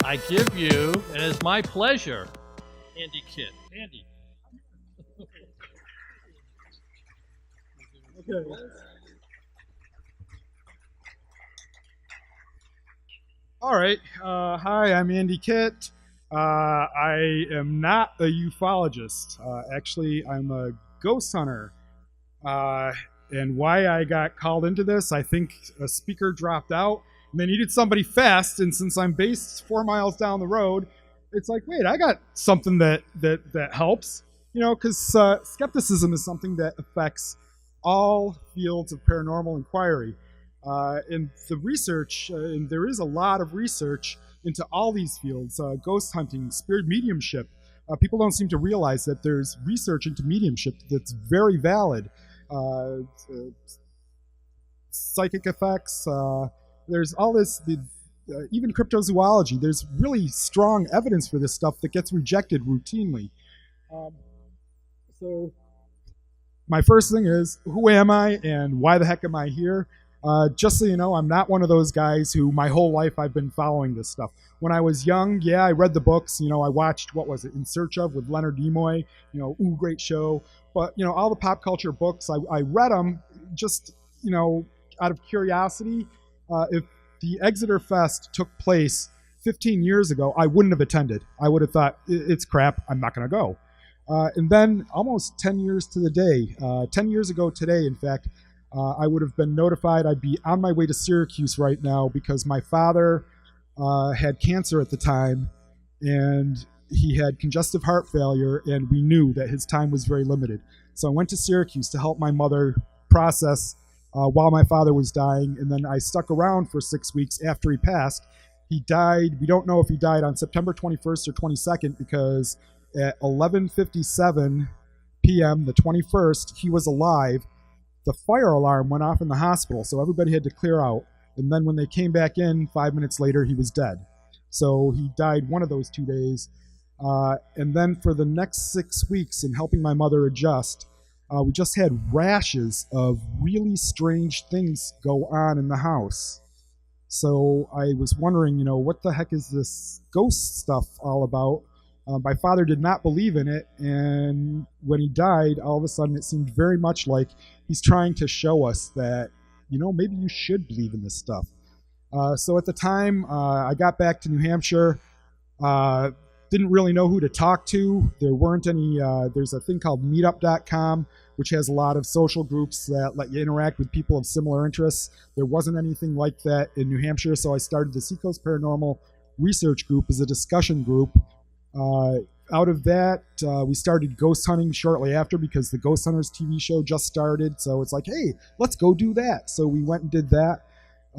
I give you, and it's my pleasure, Andy Kitt. Andy. Okay. All right. Hi, I'm Andy Kitt. I am not a ufologist. Actually, I'm a ghost hunter. And why I got called into this, I think a speaker dropped out and they needed somebody fast. And since I'm based 4 miles down the road, it's like, wait, I got something that helps. You know, because skepticism is something that affects all fields of paranormal inquiry. And the research, and there is a lot of research into all these fields, ghost hunting, spirit mediumship. People don't seem to realize that there's research into mediumship that's very valid. Psychic effects, there's all this, even cryptozoology, there's really strong evidence for this stuff that gets rejected routinely. So my first thing is, who am I and why the heck am I here? Just so you know, I'm not one of those guys who my whole life I've been following this stuff. When I was young, yeah, I read the books. You know, I watched, what was it, In Search Of with Leonard Nimoy. You know, ooh, great show. But, you know, all the pop culture books, I read them just, you know, out of curiosity. If the Exeter Fest took place 15 years ago, I wouldn't have attended. I would have thought, it's crap, I'm not going to go. And then almost 10 years to the day, 10 years ago today, in fact, I would have been notified I'd be on my way to Syracuse right now because my father had cancer at the time and he had congestive heart failure, and we knew that his time was very limited. So I went to Syracuse to help my mother process while my father was dying, and then I stuck around for 6 weeks after he passed. He died, we don't know if he died on September 21st or 22nd because at 11:57 p.m., the 21st, he was alive. The fire alarm went off in the hospital, so everybody had to clear out. And then when they came back in 5 minutes later, he was dead. So he died one of those 2 days. And then for the next 6 weeks in helping my mother adjust, we just had rashes of really strange things go on in the house. So I was wondering, you know, what the heck is this ghost stuff all about? My father did not believe in it, and when he died, all of a sudden it seemed very much like he's trying to show us that, you know, maybe you should believe in this stuff. So at the time, I got back to New Hampshire, didn't really know who to talk to. There weren't any, there's a thing called meetup.com, which has a lot of social groups that let you interact with people of similar interests. There wasn't anything like that in New Hampshire, so I started the Seacoast Paranormal Research Group as a discussion group. Out of that, we started ghost hunting shortly after because the Ghost Hunters TV show just started. So it's like, hey, let's go do that. So we went and did that.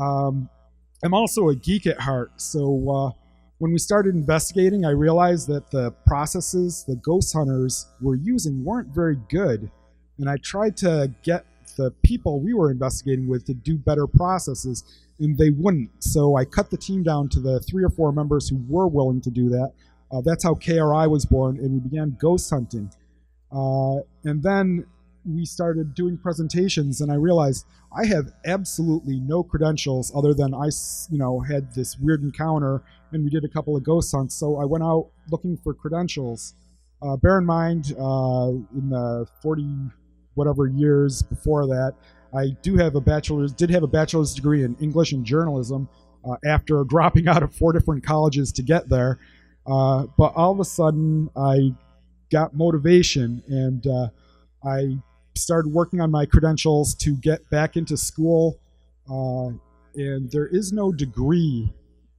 I'm also a geek at heart. So when we started investigating, I realized that the processes the ghost hunters were using weren't very good. And I tried to get the people we were investigating with to do better processes, and they wouldn't. So I cut the team down to the 3 or 4 members who were willing to do that. That's how KRI was born, and we began ghost hunting. And then we started doing presentations, and I realized I have absolutely no credentials other than I, you know, had this weird encounter, and we did a couple of ghost hunts. So I went out looking for credentials. Bear in mind, in the 40 whatever years before that, I did have a bachelor's degree in English and journalism after dropping out of 4 different colleges to get there. But all of a sudden, I got motivation, and I started working on my credentials to get back into school. And there is no degree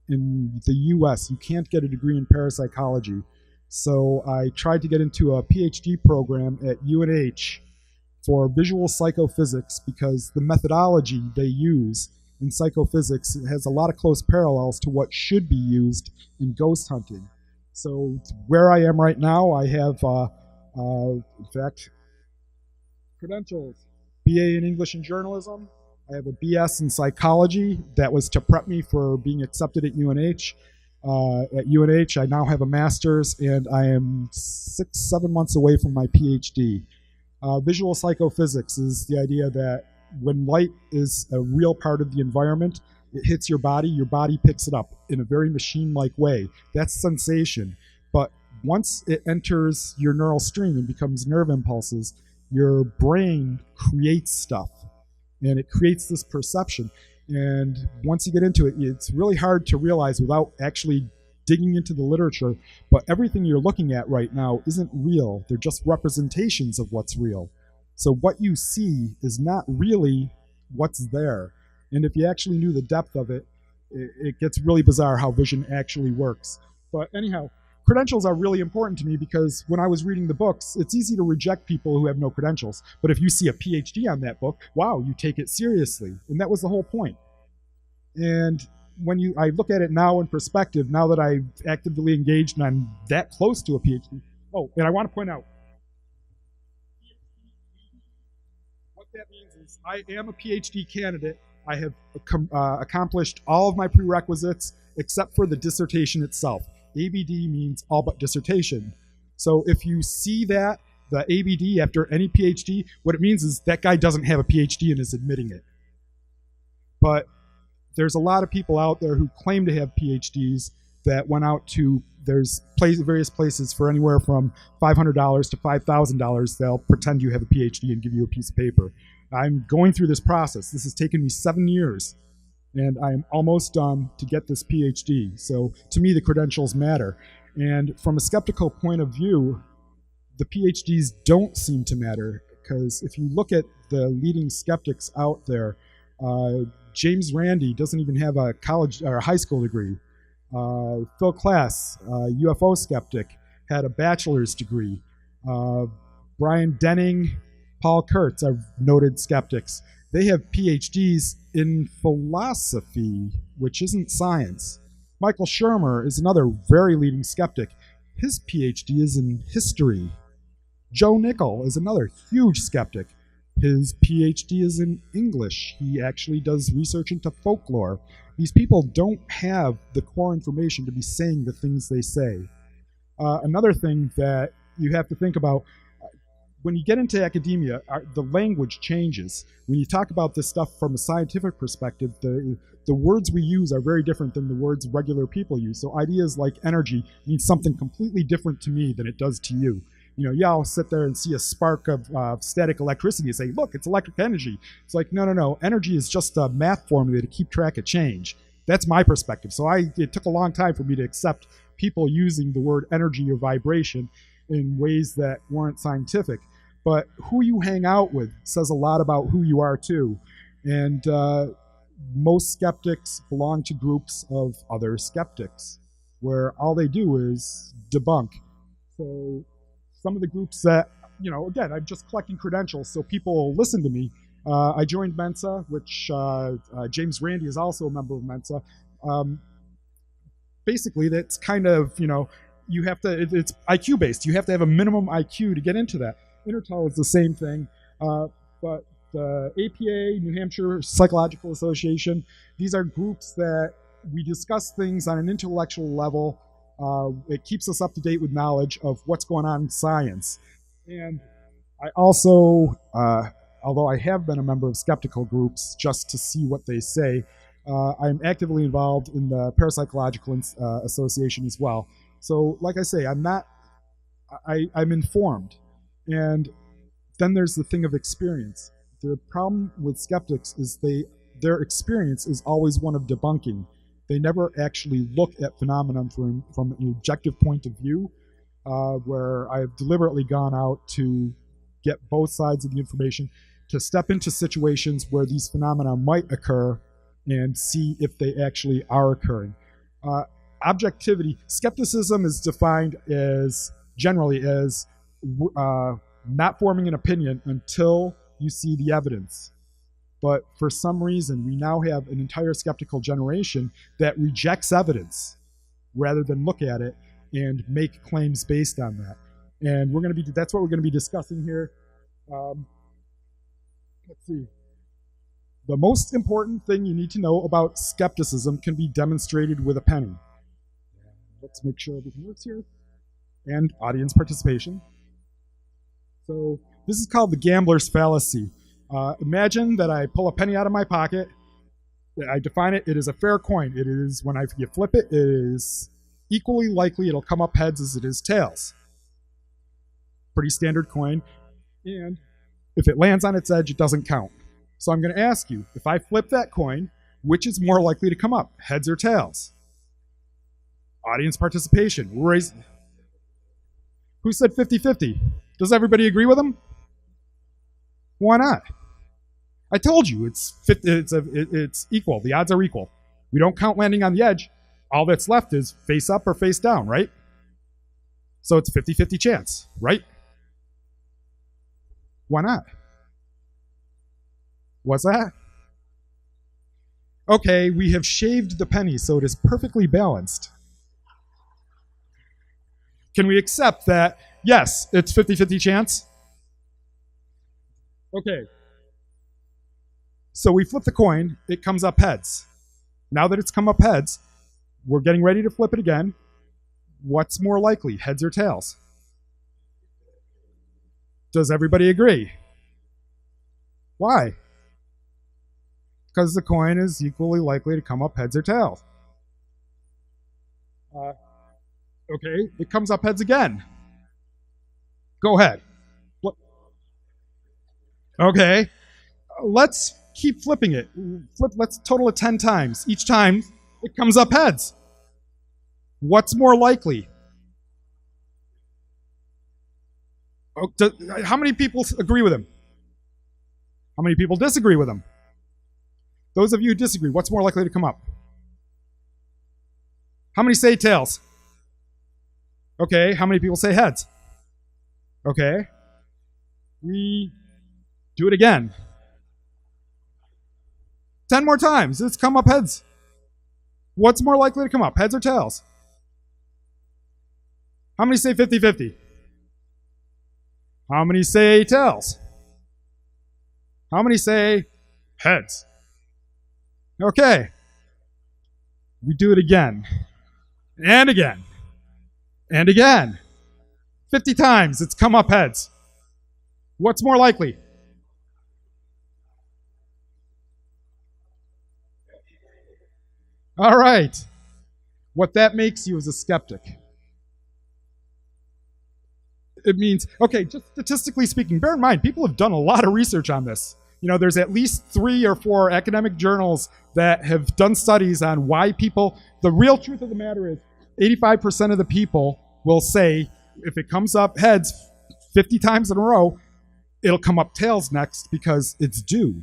in the U.S. You can't get a degree in parapsychology. So I tried to get into a PhD program at UNH for visual psychophysics because the methodology they use in psychophysics has a lot of close parallels to what should be used in ghost hunting. So where I am right now, I have, in fact, credentials. BA in English and Journalism. I have a BS in Psychology. That was to prep me for being accepted at UNH. At UNH, I now have a master's, and I am 6-7 months away from my PhD. Visual psychophysics is the idea that when light is a real part of the environment, It hits your body picks it up in a very machine-like way. That's sensation. But once it enters your neural stream and becomes nerve impulses, your brain creates stuff, and it creates this perception. And once you get into it, it's really hard to realize without actually digging into the literature, but everything you're looking at right now isn't real. They're just representations of what's real. So what you see is not really what's there. And if you actually knew the depth of it, it gets really bizarre how vision actually works. But anyhow, credentials are really important to me because when I was reading the books, it's easy to reject people who have no credentials. But if you see a PhD on that book, wow, you take it seriously. And that was the whole point. And when I look at it now in perspective, now that I've actively engaged and I'm that close to a PhD. Oh, and I want to point out, what that means is I am a PhD candidate. I have accomplished all of my prerequisites except for the dissertation itself. ABD means all but dissertation. So if you see that, the ABD after any PhD, what it means is that guy doesn't have a PhD and is admitting it. But there's a lot of people out there who claim to have PhDs that went out to, there's various places for anywhere from $500 to $5,000. They'll pretend you have a PhD and give you a piece of paper. I'm going through this process. This has taken me 7 years, and I am almost done to get this PhD. So to me, the credentials matter. And from a skeptical point of view, the PhDs don't seem to matter, because if you look at the leading skeptics out there, James Randi doesn't even have a college or a high school degree. Phil Klass, UFO skeptic, had a bachelor's degree. Brian Denning, Paul Kurtz are noted skeptics. They have PhDs in philosophy, which isn't science. Michael Shermer is another very leading skeptic. His PhD is in history. Joe Nickell is another huge skeptic. His PhD is in English. He actually does research into folklore. These people don't have the core information to be saying the things they say. Another thing that you have to think about, when you get into academia, the language changes. When you talk about this stuff from a scientific perspective, the words we use are very different than the words regular people use. So ideas like energy mean something completely different to me than it does to you. You know, yeah, I'll sit there and see a spark of static electricity and say, look, it's electric energy. It's like, no. Energy is just a math formula to keep track of change. That's my perspective. So it took a long time for me to accept people using the word energy or vibration in ways that weren't scientific. But who you hang out with says a lot about who you are too. And most skeptics belong to groups of other skeptics, where all they do is debunk. So some of the groups that, again, I'm just collecting credentials so people will listen to me. I joined Mensa, which James Randi is also a member of Mensa. Basically, that's kind of, you have to, it's IQ based. You have to have a minimum IQ to get into that. Intertel is the same thing, but the APA, New Hampshire Psychological Association, these are groups that we discuss things on an intellectual level. It keeps us up to date with knowledge of what's going on in science. And I also, although I have been a member of skeptical groups just to see what they say, I'm actively involved in the Parapsychological Association as well. So, like I say, I'm informed. And then there's the thing of experience. The problem with skeptics is their experience is always one of debunking. They never actually look at phenomenon from an objective point of view, where I've deliberately gone out to get both sides of the information, to step into situations where these phenomena might occur and see if they actually are occurring. Objectivity, skepticism is defined generally as not forming an opinion until you see the evidence. But for some reason, we now have an entire skeptical generation that rejects evidence rather than look at it and make claims based on that. And that's what we're going to be discussing here. Let's see. The most important thing you need to know about skepticism can be demonstrated with a penny. Let's make sure everything works here. And audience participation. So this is called the gambler's fallacy. Imagine that I pull a penny out of my pocket. I define it, it is a fair coin. It is, when you flip it, it is equally likely it'll come up heads as it is tails. Pretty standard coin. And if it lands on its edge, it doesn't count. So I'm going to ask you, if I flip that coin, which is more likely to come up, heads or tails? Audience participation. Who said 50-50? Does everybody agree with them? Why not? I told you it's equal. The odds are equal. We don't count landing on the edge. All that's left is face up or face down, right? So it's 50-50 chance, right? Why not? What's that? Okay, we have shaved the penny, so it is perfectly balanced. Can we accept that, yes, it's 50-50 chance? Okay. So we flip the coin, it comes up heads. Now that it's come up heads, we're getting ready to flip it again. What's more likely, heads or tails? Does everybody agree? Why? Because the coin is equally likely to come up heads or tails. Okay, it comes up heads again. Go ahead. Okay, let's keep flipping it. Let's total it 10 times. Each time, it comes up heads. What's more likely? How many people agree with him? How many people disagree with him? Those of you who disagree, what's more likely to come up? How many say tails? Okay, how many people say heads? Okay. We do it again. 10 more times. It's come up heads. What's more likely to come up, heads or tails? How many say 50-50? How many say tails? How many say heads? Okay. We do it again. And again. And again. 50 times it's come up heads. What's more likely? All right. What that makes you is a skeptic. It means, okay, just statistically speaking, bear in mind, people have done a lot of research on this. You know, there's at least 3 or 4 academic journals that have done studies on why people, the real truth of the matter is 85% of the people will say, if it comes up heads 50 times in a row, it'll come up tails next because it's due.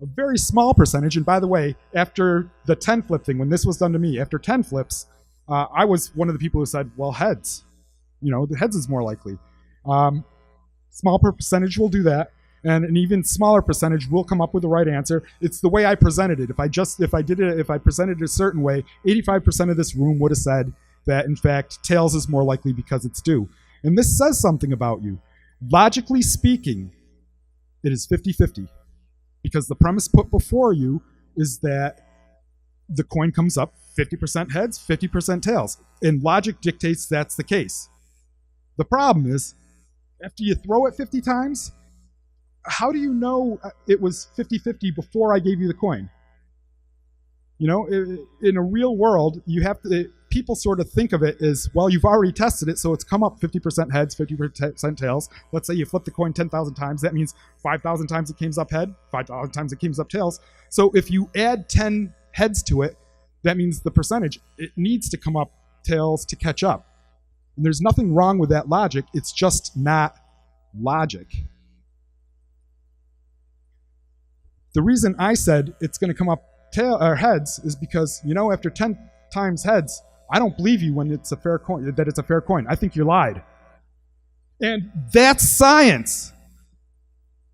A very small percentage, and by the way, after the 10 flip thing, when this was done to me, after 10 flips, I was one of the people who said, well, heads. You know, the heads is more likely. Small percentage will do that, and an even smaller percentage will come up with the right answer. It's the way I presented it. If I presented it a certain way, 85% of this room would have said that, in fact, tails is more likely because it's due. And this says something about you. Logically speaking, it is 50-50. Because the premise put before you is that the coin comes up 50% heads, 50% tails. And logic dictates that's the case. The problem is, after you throw it 50 times, how do you know it was 50-50 before I gave you the coin? You know, in a real world, you have to, people sort of think of it as, well, you've already tested it, so it's come up 50% heads, 50% tails. Let's say you flip the coin 10,000 times. That means 5,000 times it came up head, 5,000 times it came up tails. So if you add 10 heads to it, that means the percentage, it needs to come up tails to catch up. And there's nothing wrong with that logic. It's just not logic. The reason I said it's going to come up heads is because, you know, after 10 times heads, I don't believe you when it's a fair coin, that it's a fair coin. I think you lied. And that's science.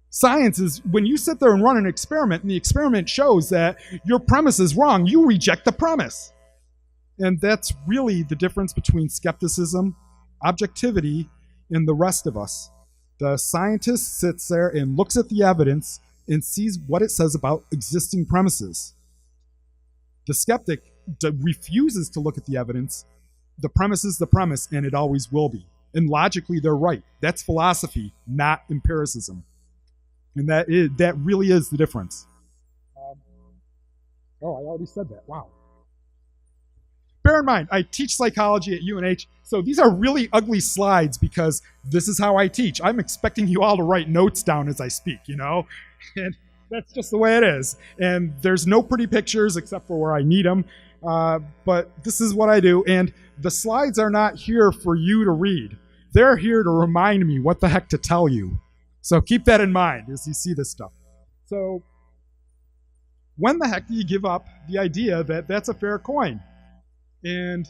Science is when you sit there and run an experiment and the experiment shows that your premise is wrong, you reject the premise. And that's really the difference between skepticism, objectivity, and the rest of us. The scientist sits there and looks at the evidence and sees what it says about existing premises. The skeptic refuses to look at the evidence. The premise is the premise, and it always will be. And logically, they're right. That's philosophy, not empiricism. And that really is the difference. Oh, I already said that. Wow. Bear in mind, I teach psychology at UNH, so these are really ugly slides because this is how I teach. I'm expecting you all to write notes down as I speak, And that's just the way it is. And there's no pretty pictures except for where I need them. But this is what I do. And the slides are not here for you to read. They're here to remind me what the heck to tell you. So keep that in mind as you see this stuff. So when the heck do you give up the idea that that's a fair coin? And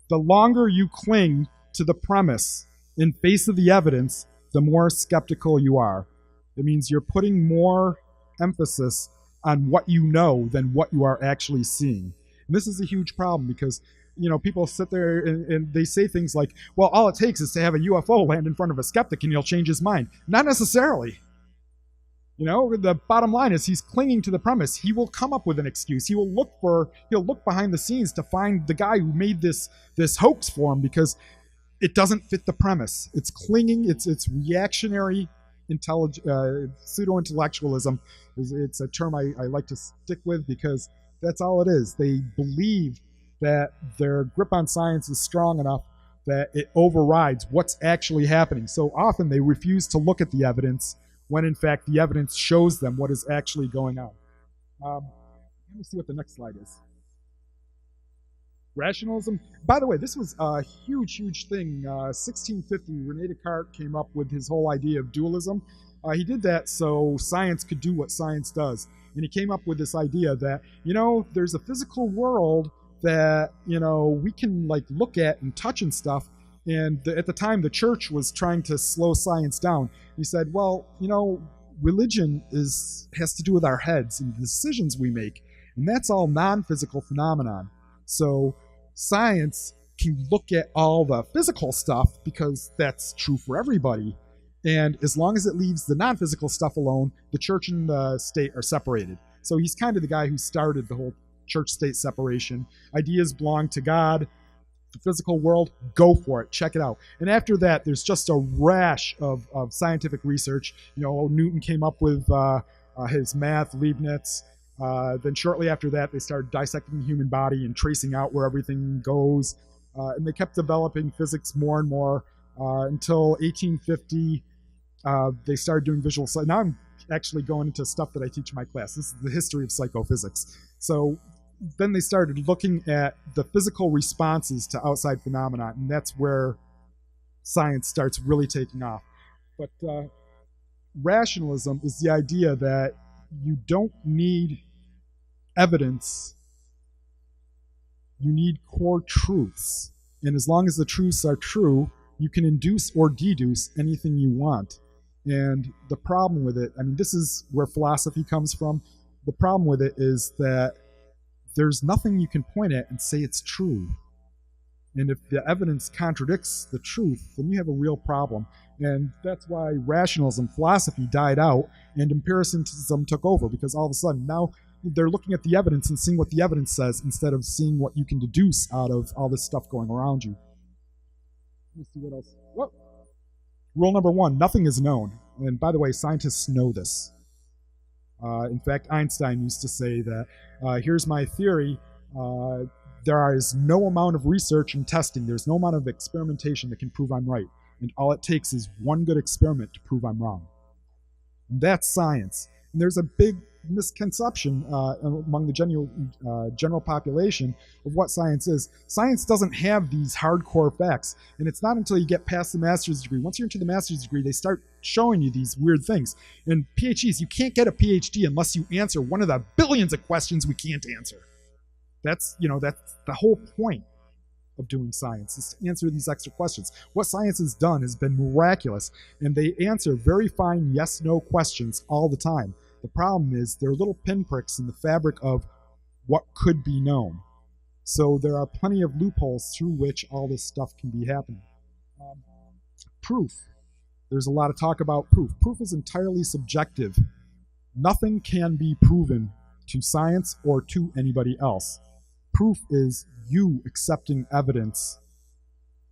the longer you cling to the premise in face of the evidence, the more skeptical you are. It means you're putting more emphasis on what you know than what you are actually seeing. And this is a huge problem because, people sit there and they say things like, well, all it takes is to have a UFO land in front of a skeptic and he'll change his mind. Not necessarily. The bottom line is he's clinging to the premise. He will come up with an excuse. He'll look behind the scenes to find the guy who made this hoax for him because it doesn't fit the premise. It's clinging. It's reactionary pseudo-intellectualism. It's a term I like to stick with because that's all it is. They believe that their grip on science is strong enough that it overrides what's actually happening. So often they refuse to look at the evidence when in fact the evidence shows them what is actually going on. Let me see what the next slide is. Rationalism. By the way, this was a huge thing. 1650, René Descartes came up with his whole idea of dualism. He did that so science could do what science does. And he came up with this idea that, there's a physical world that, we can look at and touch and stuff. And at the time, the church was trying to slow science down. He said, well, religion has to do with our heads and the decisions we make. And that's all non-physical phenomenon. So science can look at all the physical stuff because that's true for everybody. And as long as it leaves the non-physical stuff alone, the church and the state are separated. So he's kind of the guy who started the whole church-state separation. Ideas belong to God. The physical world, go for it, check it out. And after that, there's just a rash of scientific research. Newton came up with his math, Leibniz. Then shortly after that, they started dissecting the human body and tracing out where everything goes. And they kept developing physics more and more until 1850. They started doing visual science. Now I'm actually going into stuff that I teach in my class. This is the history of psychophysics. So then they started looking at the physical responses to outside phenomena, and that's where science starts really taking off. But rationalism is the idea that you don't need evidence, you need core truths. And as long as the truths are true, you can induce or deduce anything you want. And the problem with it, this is where philosophy comes from. The problem with it is that there's nothing you can point at and say it's true. And if the evidence contradicts the truth, then you have a real problem. And that's why rationalism, philosophy died out and empiricism took over, because all of a sudden now they're looking at the evidence and seeing what the evidence says instead of seeing what you can deduce out of all this stuff going around you. Let's see what else. Whoa. Rule number 1, nothing is known. And by the way, scientists know this. In fact, Einstein used to say that, here's my theory, there is no amount of research and testing, there's no amount of experimentation that can prove I'm right. And all it takes is one good experiment to prove I'm wrong. And that's science. And there's a big misconception among the general population of what science is. Science doesn't have these hardcore facts, and it's not until you get past the master's degree. Once you're into the master's degree, they start showing you these weird things. And PhDs, you can't get a PhD unless you answer one of the billions of questions we can't answer. That's the whole point of doing science, is to answer these extra questions. What science has done has been miraculous, and they answer very fine yes-no questions all the time. The problem is they're little pinpricks in the fabric of what could be known. So there are plenty of loopholes through which all this stuff can be happening. Proof. There's a lot of talk about proof. Proof is entirely subjective. Nothing can be proven to science or to anybody else. Proof is you accepting evidence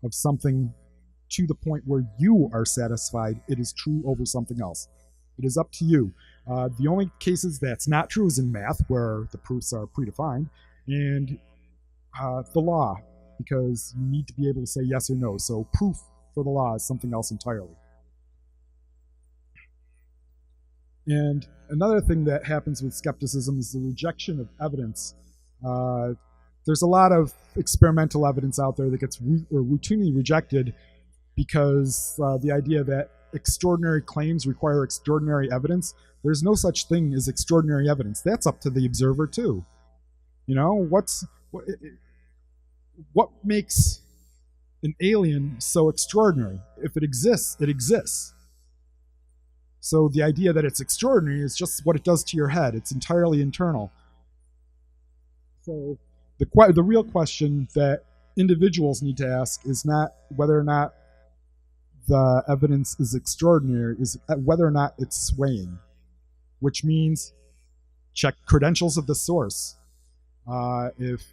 of something to the point where you are satisfied it is true over something else. It is up to you. The only cases that's not true is in math, where the proofs are predefined, and the law, because you need to be able to say yes or no. So proof for the law is something else entirely. And another thing that happens with skepticism is the rejection of evidence. There's a lot of experimental evidence out there that gets routinely rejected because the idea that extraordinary claims require extraordinary evidence. There's no such thing as extraordinary evidence. That's up to the observer too. You know, what makes an alien so extraordinary? If it exists, it exists. So the idea that it's extraordinary is just what it does to your head. It's entirely internal. So the real question that individuals need to ask is not whether or not the evidence is extraordinary, is whether or not it's swaying, which means check credentials of the source. If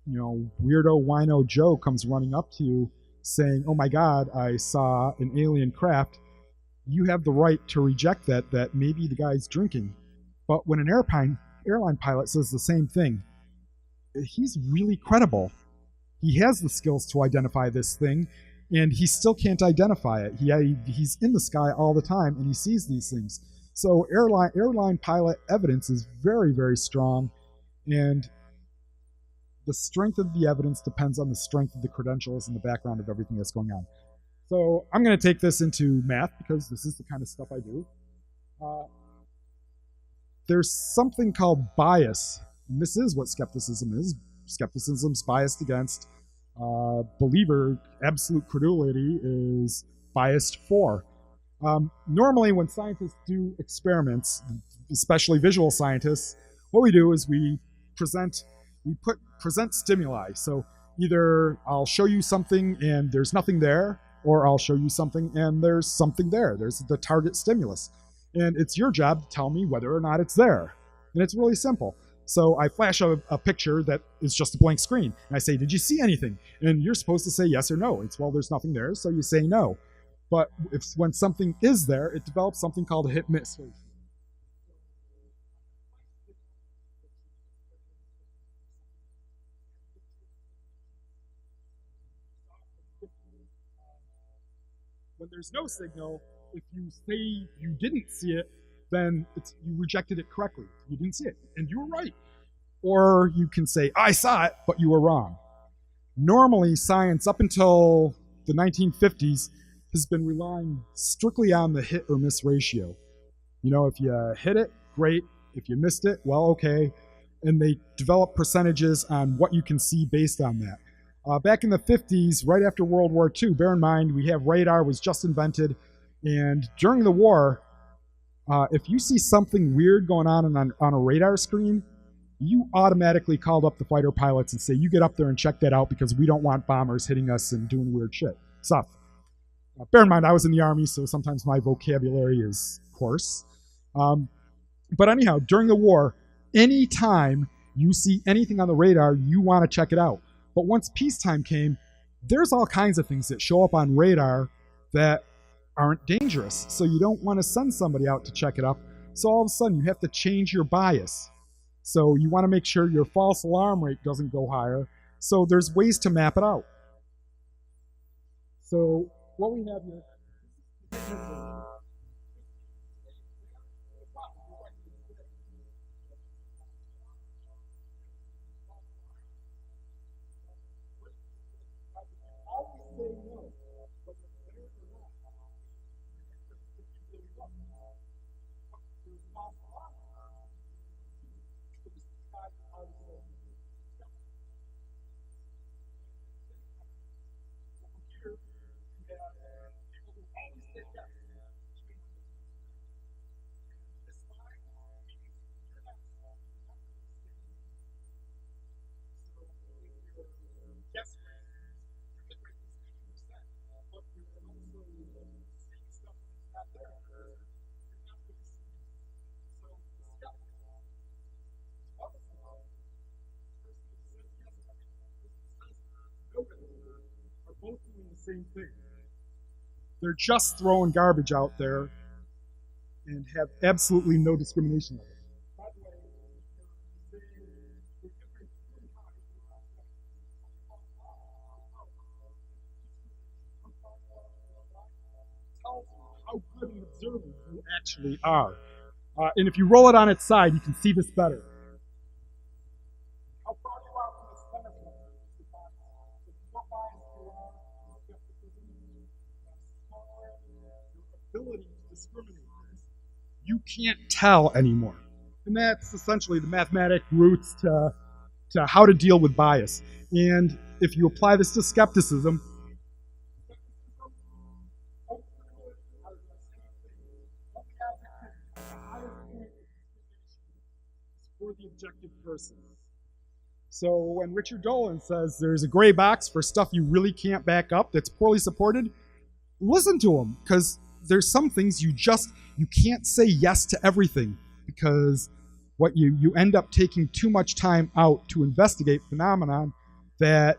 weirdo wino Joe comes running up to you saying, "Oh my God, I saw an alien craft," you have the right to reject that maybe the guy's drinking. But when an airline pilot says the same thing, he's really credible. He has the skills to identify this thing, and he still can't identify it. He's in the sky all the time, and he sees these things. So airline pilot evidence is very, very strong, and the strength of the evidence depends on the strength of the credentials and the background of everything that's going on. So I'm going to take this into math because this is the kind of stuff I do. There's something called bias, and this is what skepticism is. Skepticism's biased against. Believer, absolute credulity, is biased for. Normally when scientists do experiments, especially visual scientists, what we do is we present stimuli. So either I'll show you something and there's nothing there, or I'll show you something and there's something there. There's the target stimulus. And it's your job to tell me whether or not it's there. And it's really simple. So I flash a picture that is just a blank screen. And I say, "Did you see anything?" And you're supposed to say yes or no. It's, well, there's nothing there, so you say no. But when something is there, it develops something called a hit-miss ratio. When there's no signal, if you say you didn't see it, then you rejected it correctly. You didn't see it, and you were right. Or you can say, "I saw it, but you were wrong." Normally, science, up until the 1950s, has been relying strictly on the hit or miss ratio. If you hit it, great. If you missed it, well, okay. And they develop percentages on what you can see based on that. Back in the 50s, right after World War II, bear in mind, radar was just invented. And during the war, if you see something weird going on a radar screen, you automatically called up the fighter pilots and say, "You get up there and check that out because we don't want bombers hitting us and doing weird stuff." Bear in mind, I was in the Army, so sometimes my vocabulary is coarse. But anyhow, during the war, anytime you see anything on the radar, you want to check it out. But once peacetime came, there's all kinds of things that show up on radar that aren't dangerous. So you don't want to send somebody out to check it up. So all of a sudden, you have to change your bias. So you want to make sure your false alarm rate doesn't go higher. So there's ways to map it out. So what we have here. Both doing the same thing. They're just throwing garbage out there and have absolutely no discrimination of it. By the way, tells you how good an observer you actually are. And if you roll it on its side, you can see this better. How far you are from the center point is the bias. The more biased you are, the skepticism, the smaller your ability to discriminate is. You can't tell anymore. And that's essentially the mathematic roots to how to deal with bias. And if you apply this to skepticism, for the objective person. So when Richard Dolan says there's a gray box for stuff you really can't back up that's poorly supported, listen to him, because there's some things you can't say yes to everything, because what you end up taking too much time out to investigate phenomenon that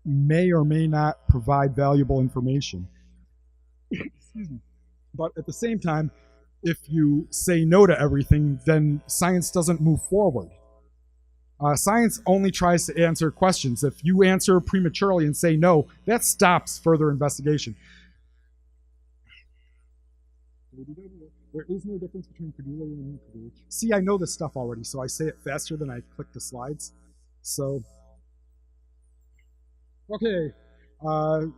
may or may not provide valuable information. Excuse me. But at the same time, if you say no to everything, then science doesn't move forward. Science only tries to answer questions. If you answer prematurely and say no, that stops further investigation. There is no difference between credulity and incredulity. See, I know this stuff already, so I say it faster than I click the slides. So, okay.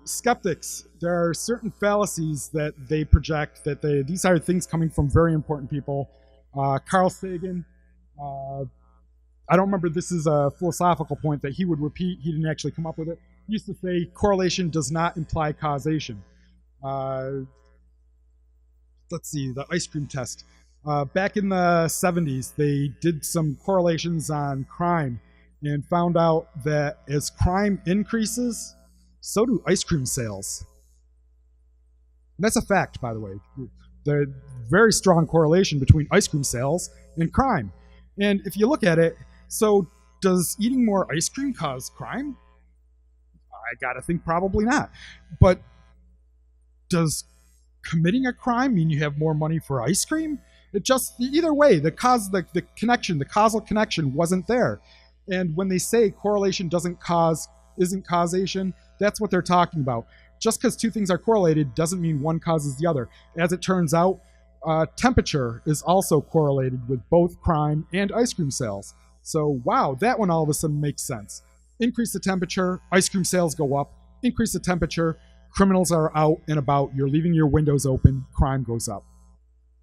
Skeptics, there are certain fallacies that they project, these are things coming from very important people. Carl Sagan, I don't remember, this is a philosophical point that he would repeat, he didn't actually come up with it. He used to say correlation does not imply causation. Let's see, the ice cream test. Back in the 70s, they did some correlations on crime and found out that as crime increases, so do ice cream sales. And that's a fact, by the way. There's very strong correlation between ice cream sales and crime. And if you look at it, so does eating more ice cream cause crime? I gotta think probably not. But does committing a crime mean you have more money for ice cream? It just, either way, the causal connection wasn't there. And when they say correlation isn't causation, that's what they're talking about. Just because two things are correlated doesn't mean one causes the other. As it turns out, temperature is also correlated with both crime and ice cream sales. So, wow, that one all of a sudden makes sense. Increase the temperature, ice cream sales go up. Increase the temperature, criminals are out and about, you're leaving your windows open, crime goes up.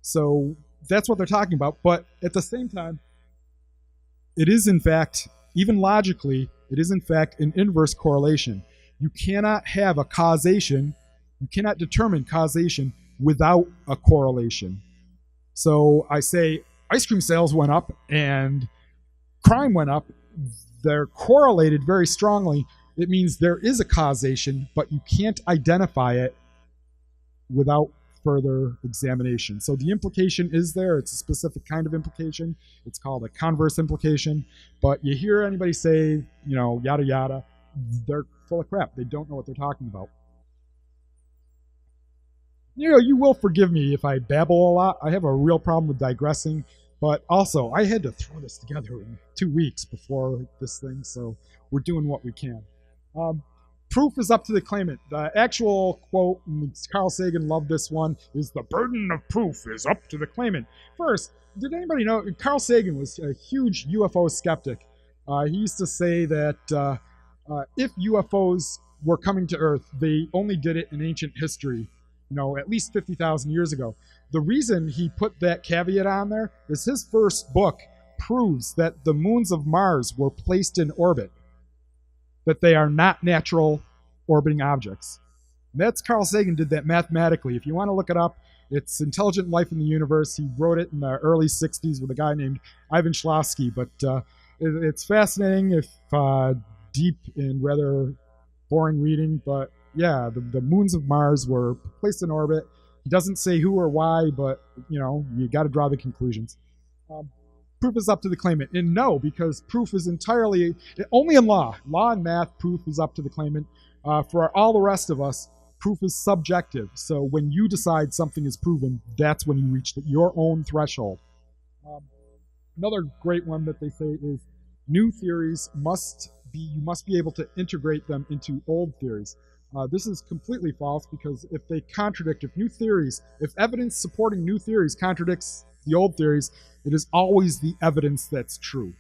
So that's what they're talking about. But at the same time, it is in fact, even logically, it is in fact an inverse correlation. You cannot have a causation, you cannot determine causation without a correlation. So I say ice cream sales went up and crime went up. They're correlated very strongly. It means there is a causation, but you can't identify it without further examination. So the implication is there. It's a specific kind of implication. It's called a converse implication. But you hear anybody say, yada yada, they're full of crap. They don't know what they're talking about. You will forgive me if I babble a lot. I have a real problem with digressing. But also, I had to throw this together in 2 weeks before this thing, so we're doing what we can. Proof is up to the claimant. The actual quote, Carl Sagan loved this one, is the burden of proof is up to the claimant. First, did anybody know Carl Sagan was a huge UFO skeptic? He used to say that if UFOs were coming to Earth, they only did it in ancient history, at least 50,000 years ago. The reason he put that caveat on there is his first book proves that the moons of Mars were placed in orbit, that they are not natural orbiting objects. And that's Carl Sagan did that mathematically. If you want to look it up, it's Intelligent Life in the Universe. He wrote it in the early 60s with a guy named Ivan Shklovsky, but it's fascinating, if deep and rather boring reading, but yeah, the moons of Mars were placed in orbit. He doesn't say who or why, but you got to draw the conclusions. Proof is up to the claimant. And no, because proof is entirely, only in law and math, proof is up to the claimant. For all the rest of us, Proof is subjective. So when you decide something is proven, that's when you reach your own threshold. Another great one that they say is new theories you must be able to integrate them into old theories. This is completely false, because if they contradict, if evidence supporting new theories contradicts the old theories, it is always the evidence that's true.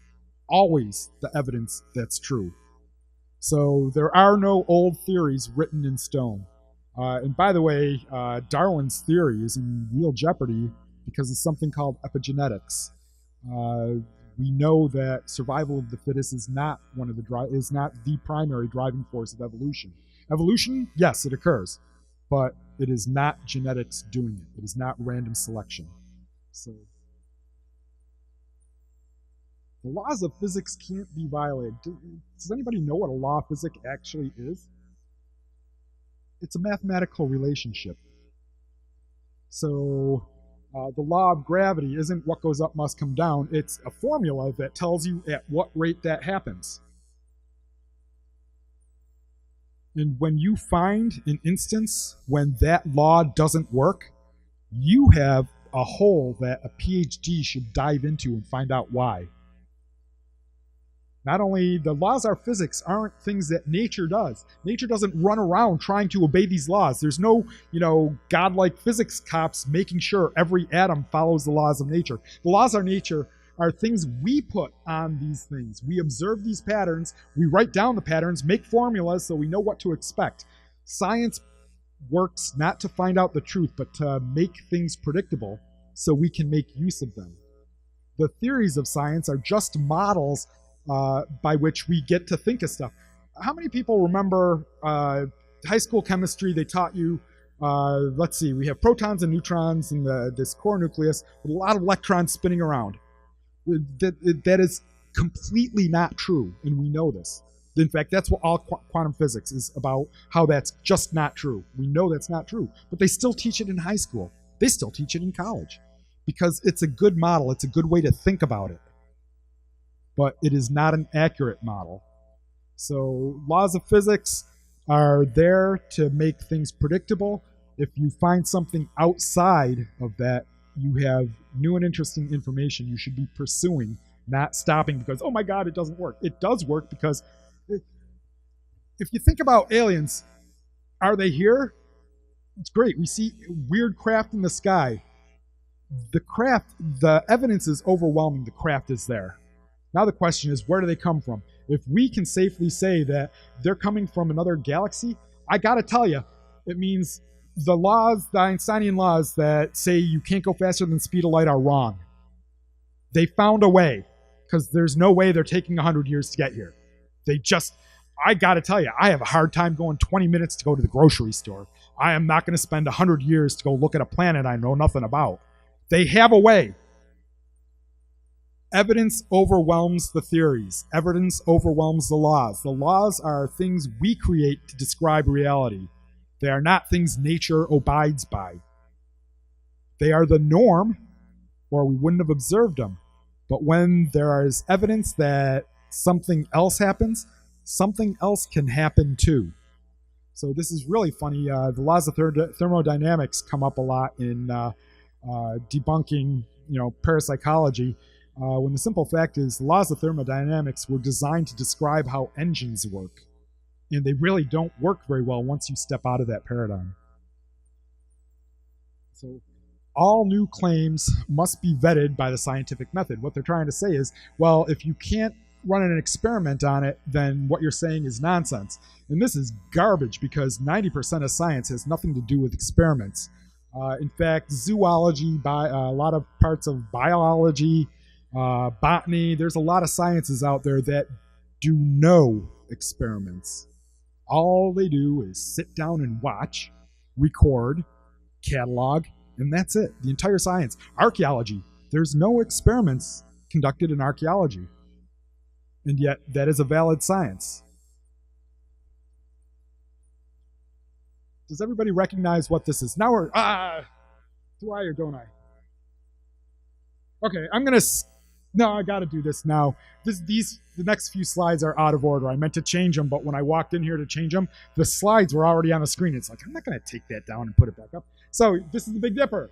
Always the evidence that's true. So there are no old theories written in stone. And by the way, Darwin's theory is in real jeopardy because of something called epigenetics. We know that survival of the fittest is not the primary driving force of evolution. Evolution, yes, it occurs, but it is not genetics doing it. It is not random selection. So the laws of physics can't be violated. Does anybody know what a law of physics actually is? It's a mathematical relationship. So the law of gravity isn't what goes up must come down. It's a formula that tells you at what rate that happens. And when you find an instance when that law doesn't work, you have a hole that a PhD should dive into and find out why. Not only the laws of physics aren't things that nature does. Nature doesn't run around trying to obey these laws. There's no, godlike physics cops making sure every atom follows the laws of nature. The laws of nature are things we put on these things. We observe these patterns, we write down the patterns, make formulas so we know what to expect. Science works not to find out the truth, but to make things predictable so we can make use of them. The theories of science are just models by which we get to think of stuff. How many people remember high school chemistry? They taught you, let's see, we have protons and neutrons in this core nucleus with a lot of electrons spinning around. That is completely not true, and we know this. In fact, that's what all quantum physics is about, how that's just not true. We know that's not true, but they still teach it in high school. They still teach it in college because it's a good model. It's a good way to think about it. But it is not an accurate model. So laws of physics are there to make things predictable. If you find something outside of that, you have new and interesting information you should be pursuing, not stopping because, oh my God, it doesn't work. It does work because if you think about aliens, are they here? It's great. We see weird craft in the sky. The evidence is overwhelming. The craft is there. Now the question is, where do they come from? If we can safely say that they're coming from another galaxy, I gotta tell you, it means the Einsteinian laws that say you can't go faster than the speed of light are wrong. They found a way, because there's no way they're taking 100 years to get here. I gotta tell you, I have a hard time going 20 minutes to go to the grocery store. I am not gonna spend 100 years to go look at a planet I know nothing about. They have a way. Evidence overwhelms the theories. Evidence overwhelms the laws. The laws are things we create to describe reality. They are not things nature abides by. They are the norm, or we wouldn't have observed them. But when there is evidence that something else happens, something else can happen too. So this is really funny. The laws of thermodynamics come up a lot in debunking, parapsychology. When the simple fact is the laws of thermodynamics were designed to describe how engines work. And they really don't work very well once you step out of that paradigm. So all new claims must be vetted by the scientific method. What they're trying to say is, well, if you can't run an experiment on it, then what you're saying is nonsense. And this is garbage because 90% of science has nothing to do with experiments. In fact, zoology, a lot of parts of biology, botany, there's a lot of sciences out there that do no experiments. All they do is sit down and watch, record, catalog, and that's it. The entire science. Archaeology, there's no experiments conducted in archaeology. And yet, that is a valid science. Does everybody recognize what this is? Now do I or don't I? Okay, I'm going to No, I got to do this now. The next few slides are out of order. I meant to change them, but when I walked in here to change them, the slides were already on the screen. It's like, I'm not going to take that down and put it back up. So this is the Big Dipper.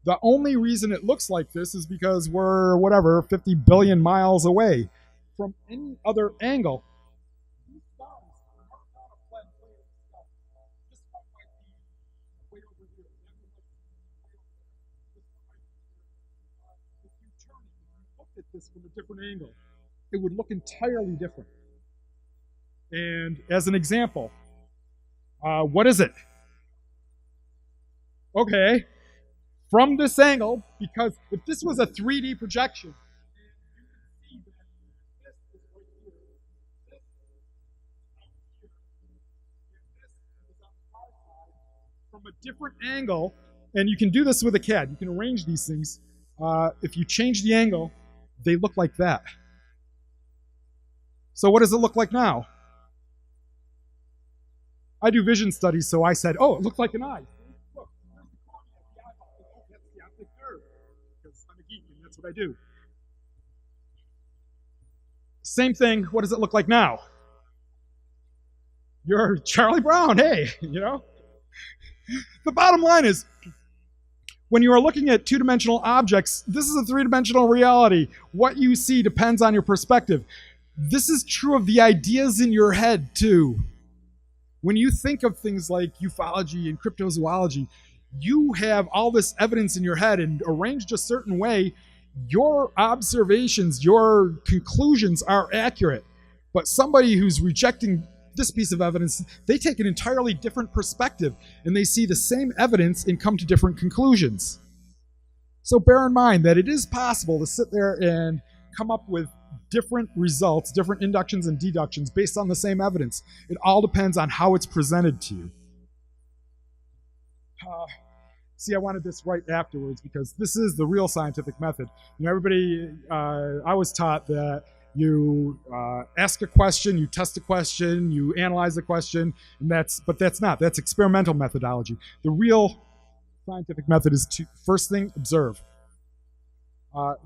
The only reason it looks like this is because we're, whatever, 50 billion miles away from any other angle. These stars are not on a flat plane of stuff. This one might be way over here. That one might be way over there. This one might be here. If you turn it, if you looked at this from a different angle, it would look entirely different. And as an example, what is it? Okay, from this angle, because if this was a 3D projection, you can see that this is right here, this is out here, and this is on the far side from a different angle. And you can do this with a CAD. You can arrange these things. If you change the angle, they look like that. So what does it look like now? I do vision studies, so I said, oh, it looks like an eye. Look, there's the cornea of the eyeball. Oh, that's the optic nerve, because I'm a geek and that's what I do. Same thing, what does it look like now? You're Charlie Brown, hey, you know? The bottom line is, when you are looking at two-dimensional objects, this is a three-dimensional reality. What you see depends on your perspective. This is true of the ideas in your head, too. When you think of things like ufology and cryptozoology, you have all this evidence in your head, and arranged a certain way, your observations, your conclusions are accurate. But somebody who's rejecting this piece of evidence, they take an entirely different perspective, and they see the same evidence and come to different conclusions. So bear in mind that it is possible to sit there and come up with different results, different inductions and deductions based on the same evidence. It all depends on how it's presented to you. See, I wanted this right afterwards because this is the real scientific method. You know, everybody, I was taught that you ask a question, you test a question, you analyze a question, and but that's not. That's experimental methodology. The real scientific method is to, first thing, observe.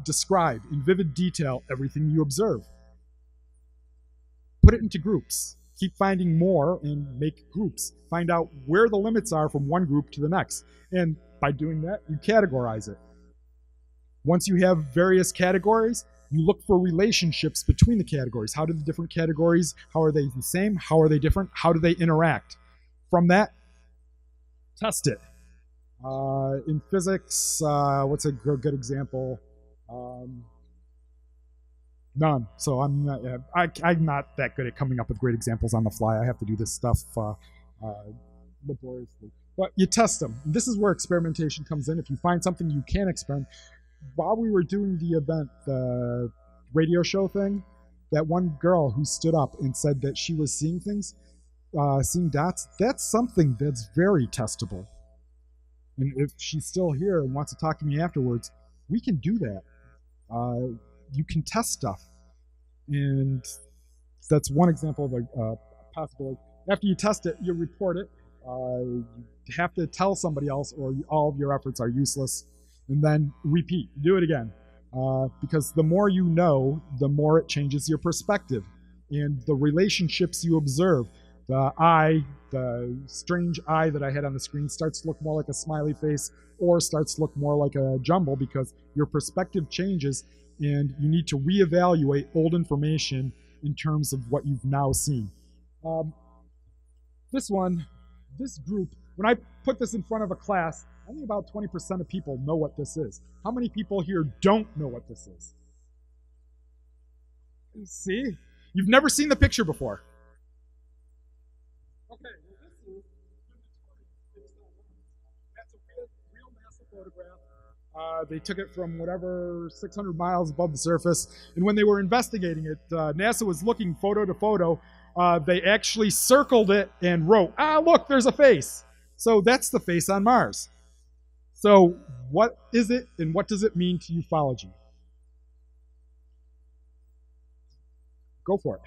Describe in vivid detail everything you observe. Put it into groups. Keep finding more and make groups. Find out where the limits are from one group to the next. And by doing that, you categorize it. Once you have various categories, you look for relationships between the categories. How do the different categories, how are they the same? How are they different? How do they interact? From that, test it. In physics, what's a good example? None. So I'm not that good at coming up with great examples on the fly. I have to do this stuff laboriously. But you test them. This is where experimentation comes in. If you find something you can experiment. While we were doing the event, the radio show thing, that one girl who stood up and said that she was seeing things, seeing dots, that's something that's very testable. And if she's still here and wants to talk to me afterwards, we can do that. You can test stuff. And that's one example of a possibility. After you test it, you report it. You have to tell somebody else or all of your efforts are useless. And then repeat. Do it again. Because the more you know, the more it changes your perspective. And the relationships you observe. The strange eye that I had on the screen starts to look more like a smiley face or starts to look more like a jumble because your perspective changes and you need to reevaluate old information in terms of what you've now seen. This group, when I put this in front of a class, only about 20% of people know what this is. How many people here don't know what this is? See? You've never seen the picture before. Okay, well this is that's a real NASA photograph. They took it from whatever 600 miles above the surface, and when they were investigating it, NASA was looking photo to photo. They actually circled it and wrote, look, there's a face. So that's the face on Mars. So what is it and what does it mean to ufology? Go for it.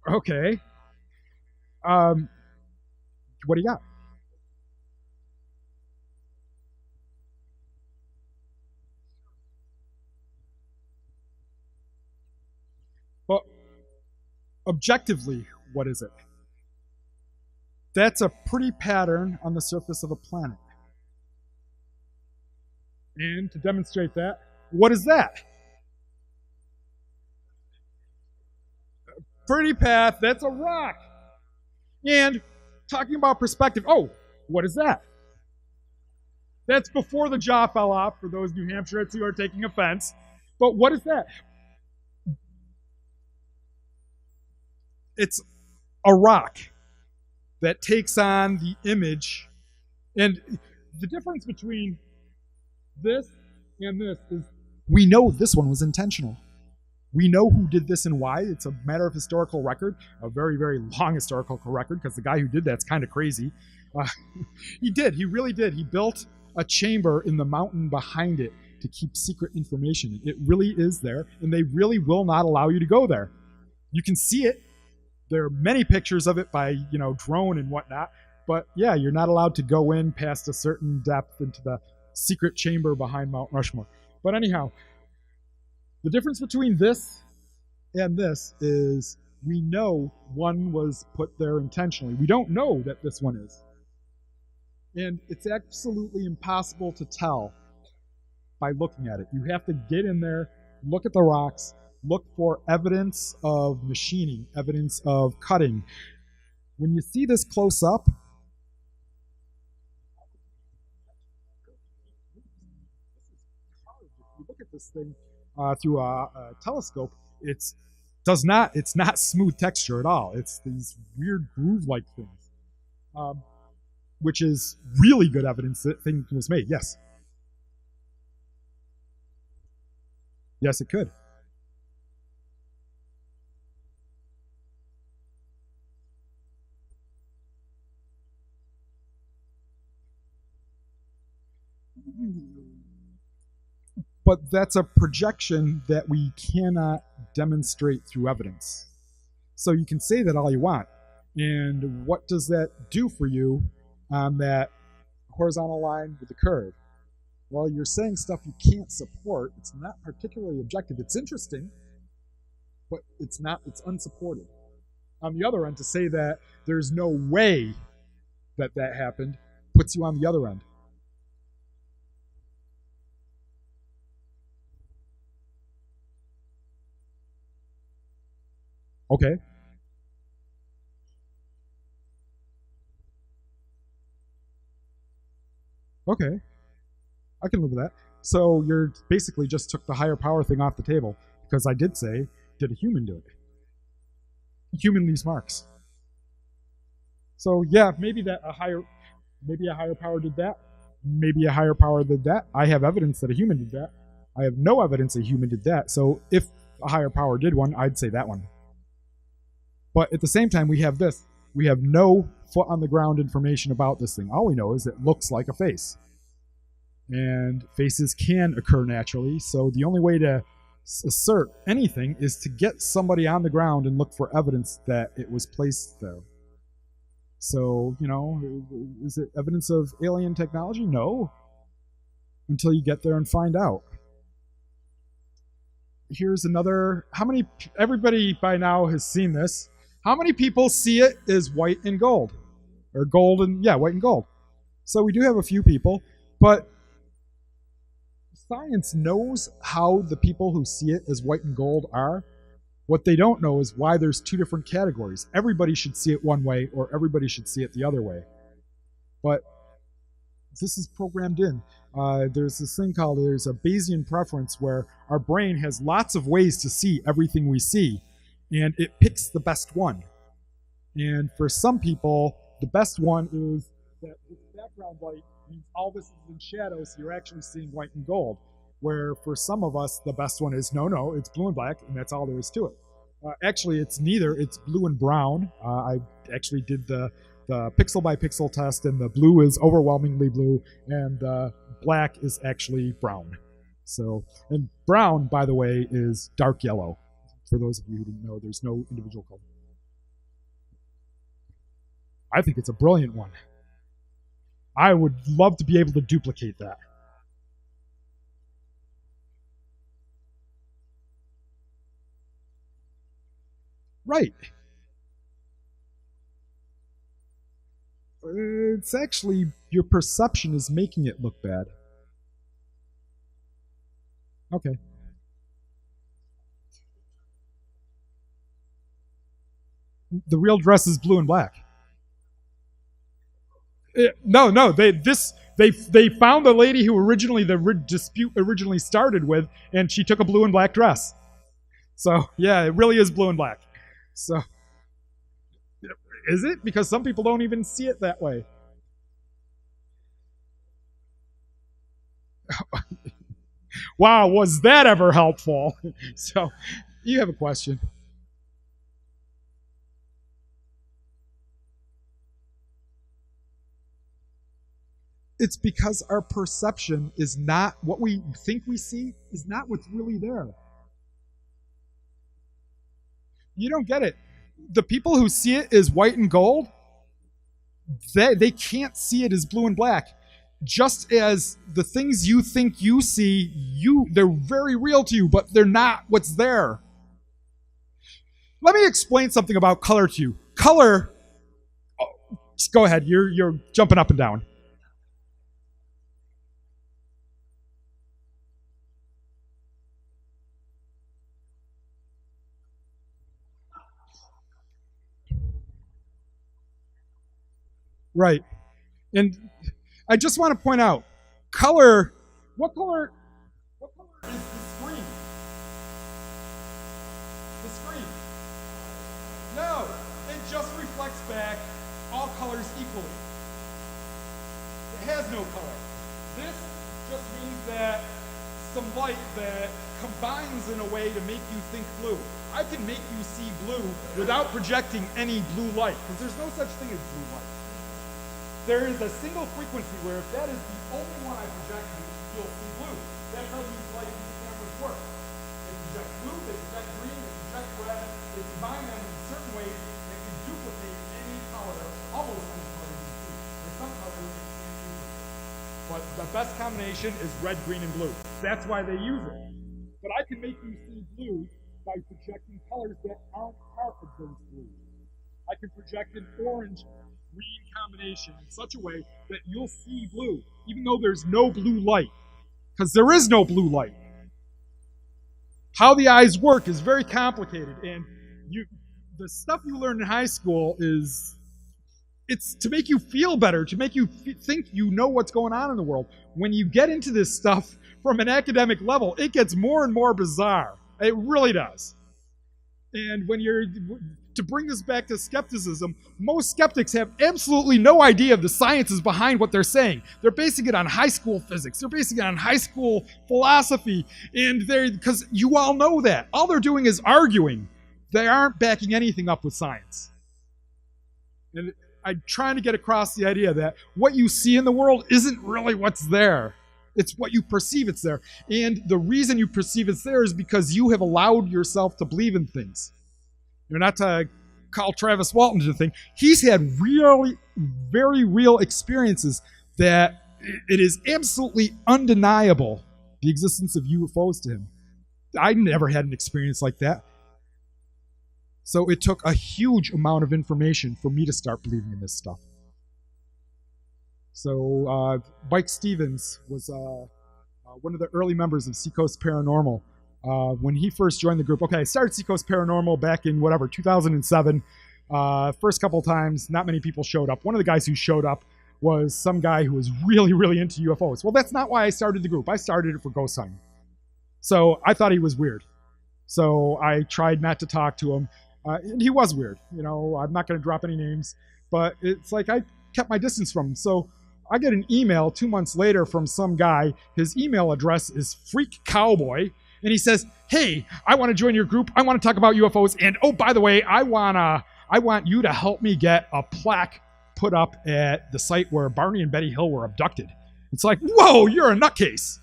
Okay. Um, what do you got? Well, objectively, what is it? That's a pretty pattern on the surface of a planet. And to demonstrate that, what is that? Pretty path, that's a rock. And talking about perspective, oh, what is that? That's before the jaw fell off for those New Hampshireites who are taking offense. But what is that? It's a rock that takes on the image. And the difference between this and this is we know this one was intentional. We know who did this and why. It's a matter of historical record, a very, very long historical record, because the guy who did that's kind of crazy. Uh, he really did. He built a chamber in the mountain behind it to keep secret information. It really is there, and they really will not allow you to go there. You can see it. There are many pictures of it by, drone and whatnot, but yeah, you're not allowed to go in past a certain depth into the secret chamber behind Mount Rushmore. But anyhow, the difference between this and this is we know one was put there intentionally. We don't know that this one is. And it's absolutely impossible to tell by looking at it. You have to get in there, look at the rocks, look for evidence of machining, evidence of cutting. When you see this close up, if you look at this thing through a telescope, it's not smooth texture at all. It's these weird groove-like things, which is really good evidence that thing was made. Yes, yes, it could. But that's a projection that we cannot demonstrate through evidence. So you can say that all you want. And what does that do for you on that horizontal line with the curve? Well, you're saying stuff you can't support. It's not particularly objective. It's interesting, but it's unsupported. On the other end, to say that there's no way that happened puts you on the other end. Okay. Okay. I can live with that. So you're basically just took the higher power thing off the table because I did say, did a human do it? A human leaves marks. So yeah, maybe a higher power did that. Maybe a higher power did that. I have evidence that a human did that. I have no evidence a human did that. So if a higher power did one, I'd say that one. But at the same time, we have this. We have no foot on the ground information about this thing. All we know is it looks like a face. And faces can occur naturally, so the only way to assert anything is to get somebody on the ground and look for evidence that it was placed there. So, is it evidence of alien technology? No. Until you get there and find out. Here's another. Everybody by now has seen this. How many people see it as white and gold? Or gold and, white and gold. So we do have a few people, but science knows how the people who see it as white and gold are. What they don't know is why there's two different categories. Everybody should see it one way, or everybody should see it the other way. But this is programmed in. There's this thing there's a Bayesian preference where our brain has lots of ways to see everything we see, and it picks the best one. And for some people, the best one is that this background light means all this is in shadow, so you're actually seeing white and gold. Where for some of us, the best one is no, it's blue and black, and that's all there is to it. Actually, it's neither. It's blue and brown. I actually did the pixel by pixel test, and the blue is overwhelmingly blue, and the black is actually brown. So, and brown, by the way, is dark yellow. For those of you who didn't know, there's no individual color. I think it's a brilliant one. I would love to be able to duplicate that. Right. It's actually your perception is making it look bad. Okay. The real dress is blue and black. No. They found the lady who originally the dispute originally started with, and she took a blue and black dress. So yeah, it really is blue and black. So is it? Because some people don't even see it that way. Wow, was that ever helpful? So you have a question. It's because our perception is not what we think we see, is not what's really there. You don't get it. The people who see it as white and gold, they can't see it as blue and black. Just as the things you think you see, they're very real to you, but they're not what's there. Let me explain something about color to you. Color, just go ahead, you're jumping up and down. Right. And I just want to point out, color, what color is the screen? The screen. No, it just reflects back all colors equally. It has no color. This just means that some light that combines in a way to make you think blue. I can make you see blue without projecting any blue light, because there's no such thing as blue light. There is a single frequency where if that is the only one I project, you'll see blue. That's how these light cameras work. They project blue, they project green, they project red. They combine them in certain ways that can duplicate any color, almost any color you see. There's some colors that can't duplicate. But the best combination is red, green, and blue. That's why they use it. But I can make you see blue by projecting colors that aren't part of those blues. I can project an orange green combination in such a way that you'll see blue, even though there's no blue light, because there is no blue light. How the eyes work is very complicated, and the stuff you learn in high school it's to make you feel better, to make you think you know what's going on in the world. When you get into this stuff from an academic level, it gets more and more bizarre. It really does. And to bring this back to skepticism, most skeptics have absolutely no idea of the sciences behind what they're saying. They're basing it on high school physics. They're basing it on high school philosophy. And because you all know that. All they're doing is arguing. They aren't backing anything up with science. And I'm trying to get across the idea that what you see in the world isn't really what's there. It's what you perceive it's there. And the reason you perceive it's there is because you have allowed yourself to believe in things. You're not to call Travis Walton to the thing. He's had really, very real experiences that it is absolutely undeniable the existence of UFOs to him. I never had an experience like that. So it took a huge amount of information for me to start believing in this stuff. So Mike Stevens was one of the early members of Seacoast Paranormal. When he first joined the group, I started Seacoast Paranormal back in 2007. First couple of times, not many people showed up. One of the guys who showed up was some guy who was really, really into UFOs. Well, that's not why I started the group. I started it for ghost hunting. So I thought he was weird. So I tried not to talk to him. And he was weird. I'm not going to drop any names, but it's like I kept my distance from him. So I get an email 2 months later from some guy. His email address is Freak Cowboy. And he says, hey, I want to join your group. I want to talk about UFOs. And oh, by the way, I want you to help me get a plaque put up at the site where Barney and Betty Hill were abducted. It's like, whoa, you're a nutcase.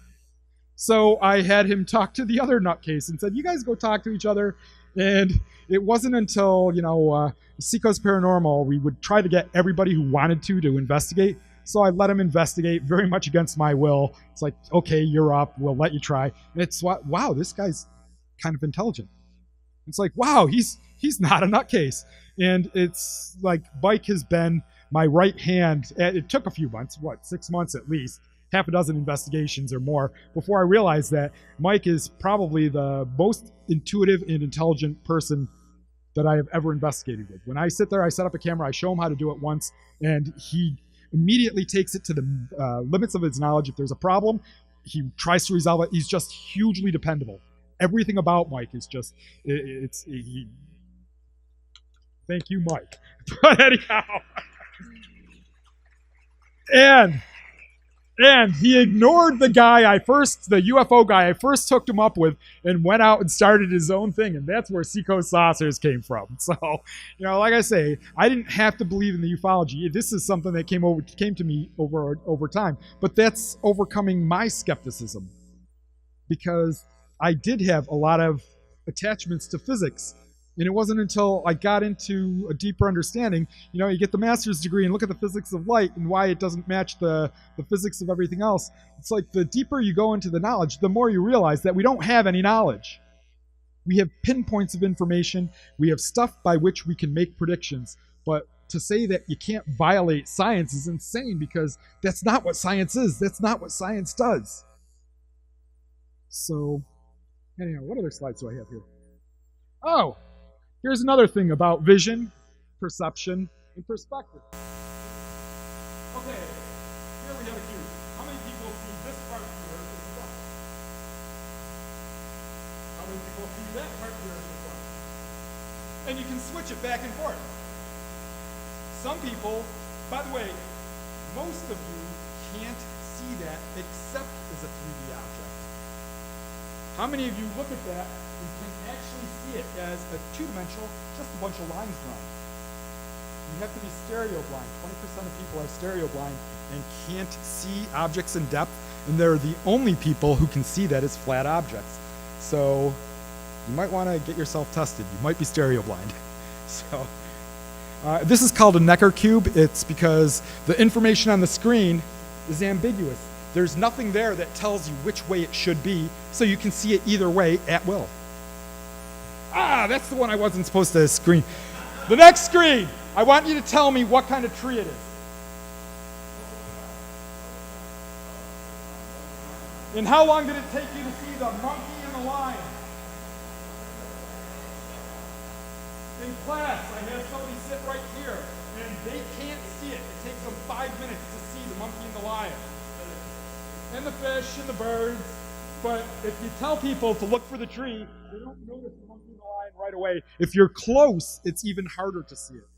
So I had him talk to the other nutcase and said, you guys go talk to each other. And it wasn't until, Seacoast Paranormal, we would try to get everybody who wanted to investigate. So I let them investigate very much against my will. It's like, okay, you're up. We'll let you try. And it's, wow, this guy's kind of intelligent. It's like, wow, he's not a nutcase. And it's like Mike has been my right hand. It took a few months, 6 months at least, half a dozen investigations or more, before I realized that Mike is probably the most intuitive and intelligent person that I have ever investigated with. When I sit there, I set up a camera, I show him how to do it once, and he immediately takes it to the limits of his knowledge. If there's a problem, he tries to resolve it. He's just hugely dependable. Everything about Mike is just, thank you, Mike. But anyhow, and he ignored the UFO guy I first hooked him up with, and went out and started his own thing. And that's where Seacoast saucers came from. So, like I say, I didn't have to believe in the ufology. This is something that came to me over time. But that's overcoming my skepticism, because I did have a lot of attachments to physics. And it wasn't until I got into a deeper understanding, you get the master's degree and look at the physics of light and why it doesn't match the physics of everything else. It's like the deeper you go into the knowledge, the more you realize that we don't have any knowledge. We have pinpoints of information. We have stuff by which we can make predictions. But to say that you can't violate science is insane, because that's not what science is. That's not what science does. So, anyhow, what other slides do I have here? Oh! Here's another thing about vision, perception, and perspective. Okay, here we have a cube. How many people see this part of the Earth as front? How many people see that part of the Earth as front? And you can switch it back and forth. Some people, by the way, most of you can't see that except as a 3D object. How many of you look at that and can actually see it as a two-dimensional, just a bunch of lines drawn? You have to be stereo blind. 20% of people are stereo blind and can't see objects in depth, and they're the only people who can see that as flat objects. So you might want to get yourself tested. You might be stereo blind. So this is called a Necker cube. It's because the information on the screen is ambiguous. There's nothing there that tells you which way it should be, so you can see it either way at will. That's the one I wasn't supposed to screen. The next screen, I want you to tell me what kind of tree it is. And how long did it take you to see the monkey and the lion? In class, I had somebody sit right here, and they can't see it. It takes them 5 minutes to see the monkey and the lion. And the fish and the birds. But if you tell people to look for the tree, they don't notice the monkey and the lion right away. If you're close, it's even harder to see it.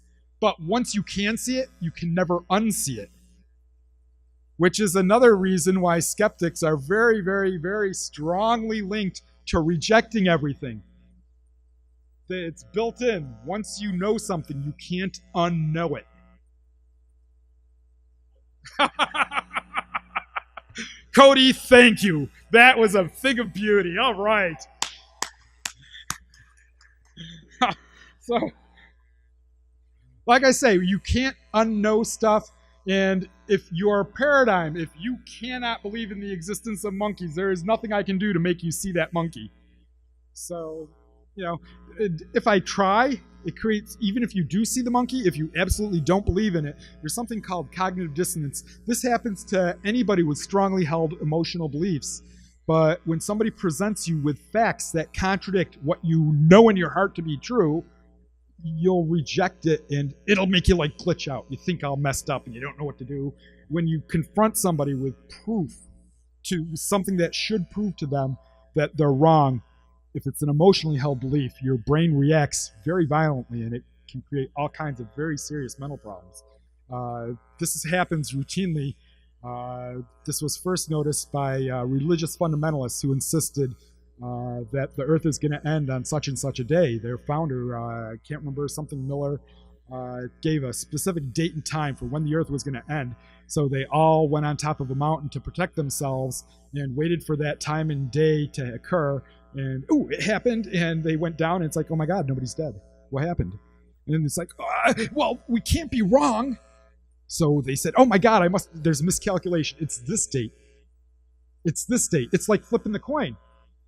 But once you can see it, you can never unsee it. Which is another reason why skeptics are very, very, very strongly linked to rejecting everything. It's built in. Once you know something, you can't unknow it. Cody, thank you. That was a thing of beauty. All right. So, like I say, you can't unknow stuff. And if your paradigm, if you cannot believe in the existence of monkeys, there is nothing I can do to make you see that monkey. So, if I try, it creates, even if you do see the monkey, if you absolutely don't believe in it, there's something called cognitive dissonance. This happens to anybody with strongly held emotional beliefs. But when somebody presents you with facts that contradict what you know in your heart to be true, you'll reject it, and it'll make you glitch out. You think all messed up and you don't know what to do. When you confront somebody with proof to something that should prove to them that they're wrong, if it's an emotionally held belief, your brain reacts very violently, and it can create all kinds of very serious mental problems. This happens routinely. This was first noticed by religious fundamentalists who insisted that the Earth is going to end on such and such a day. Their founder, I can't remember, something Miller, gave a specific date and time for when the Earth was going to end. So they all went on top of a mountain to protect themselves and waited for that time and day to occur. And ooh, it happened, and they went down, and it's like, oh my God, nobody's dead. What happened? And then it's like, well, we can't be wrong. So they said, oh my God, there's a miscalculation. It's this date. It's this date. It's like flipping the coin.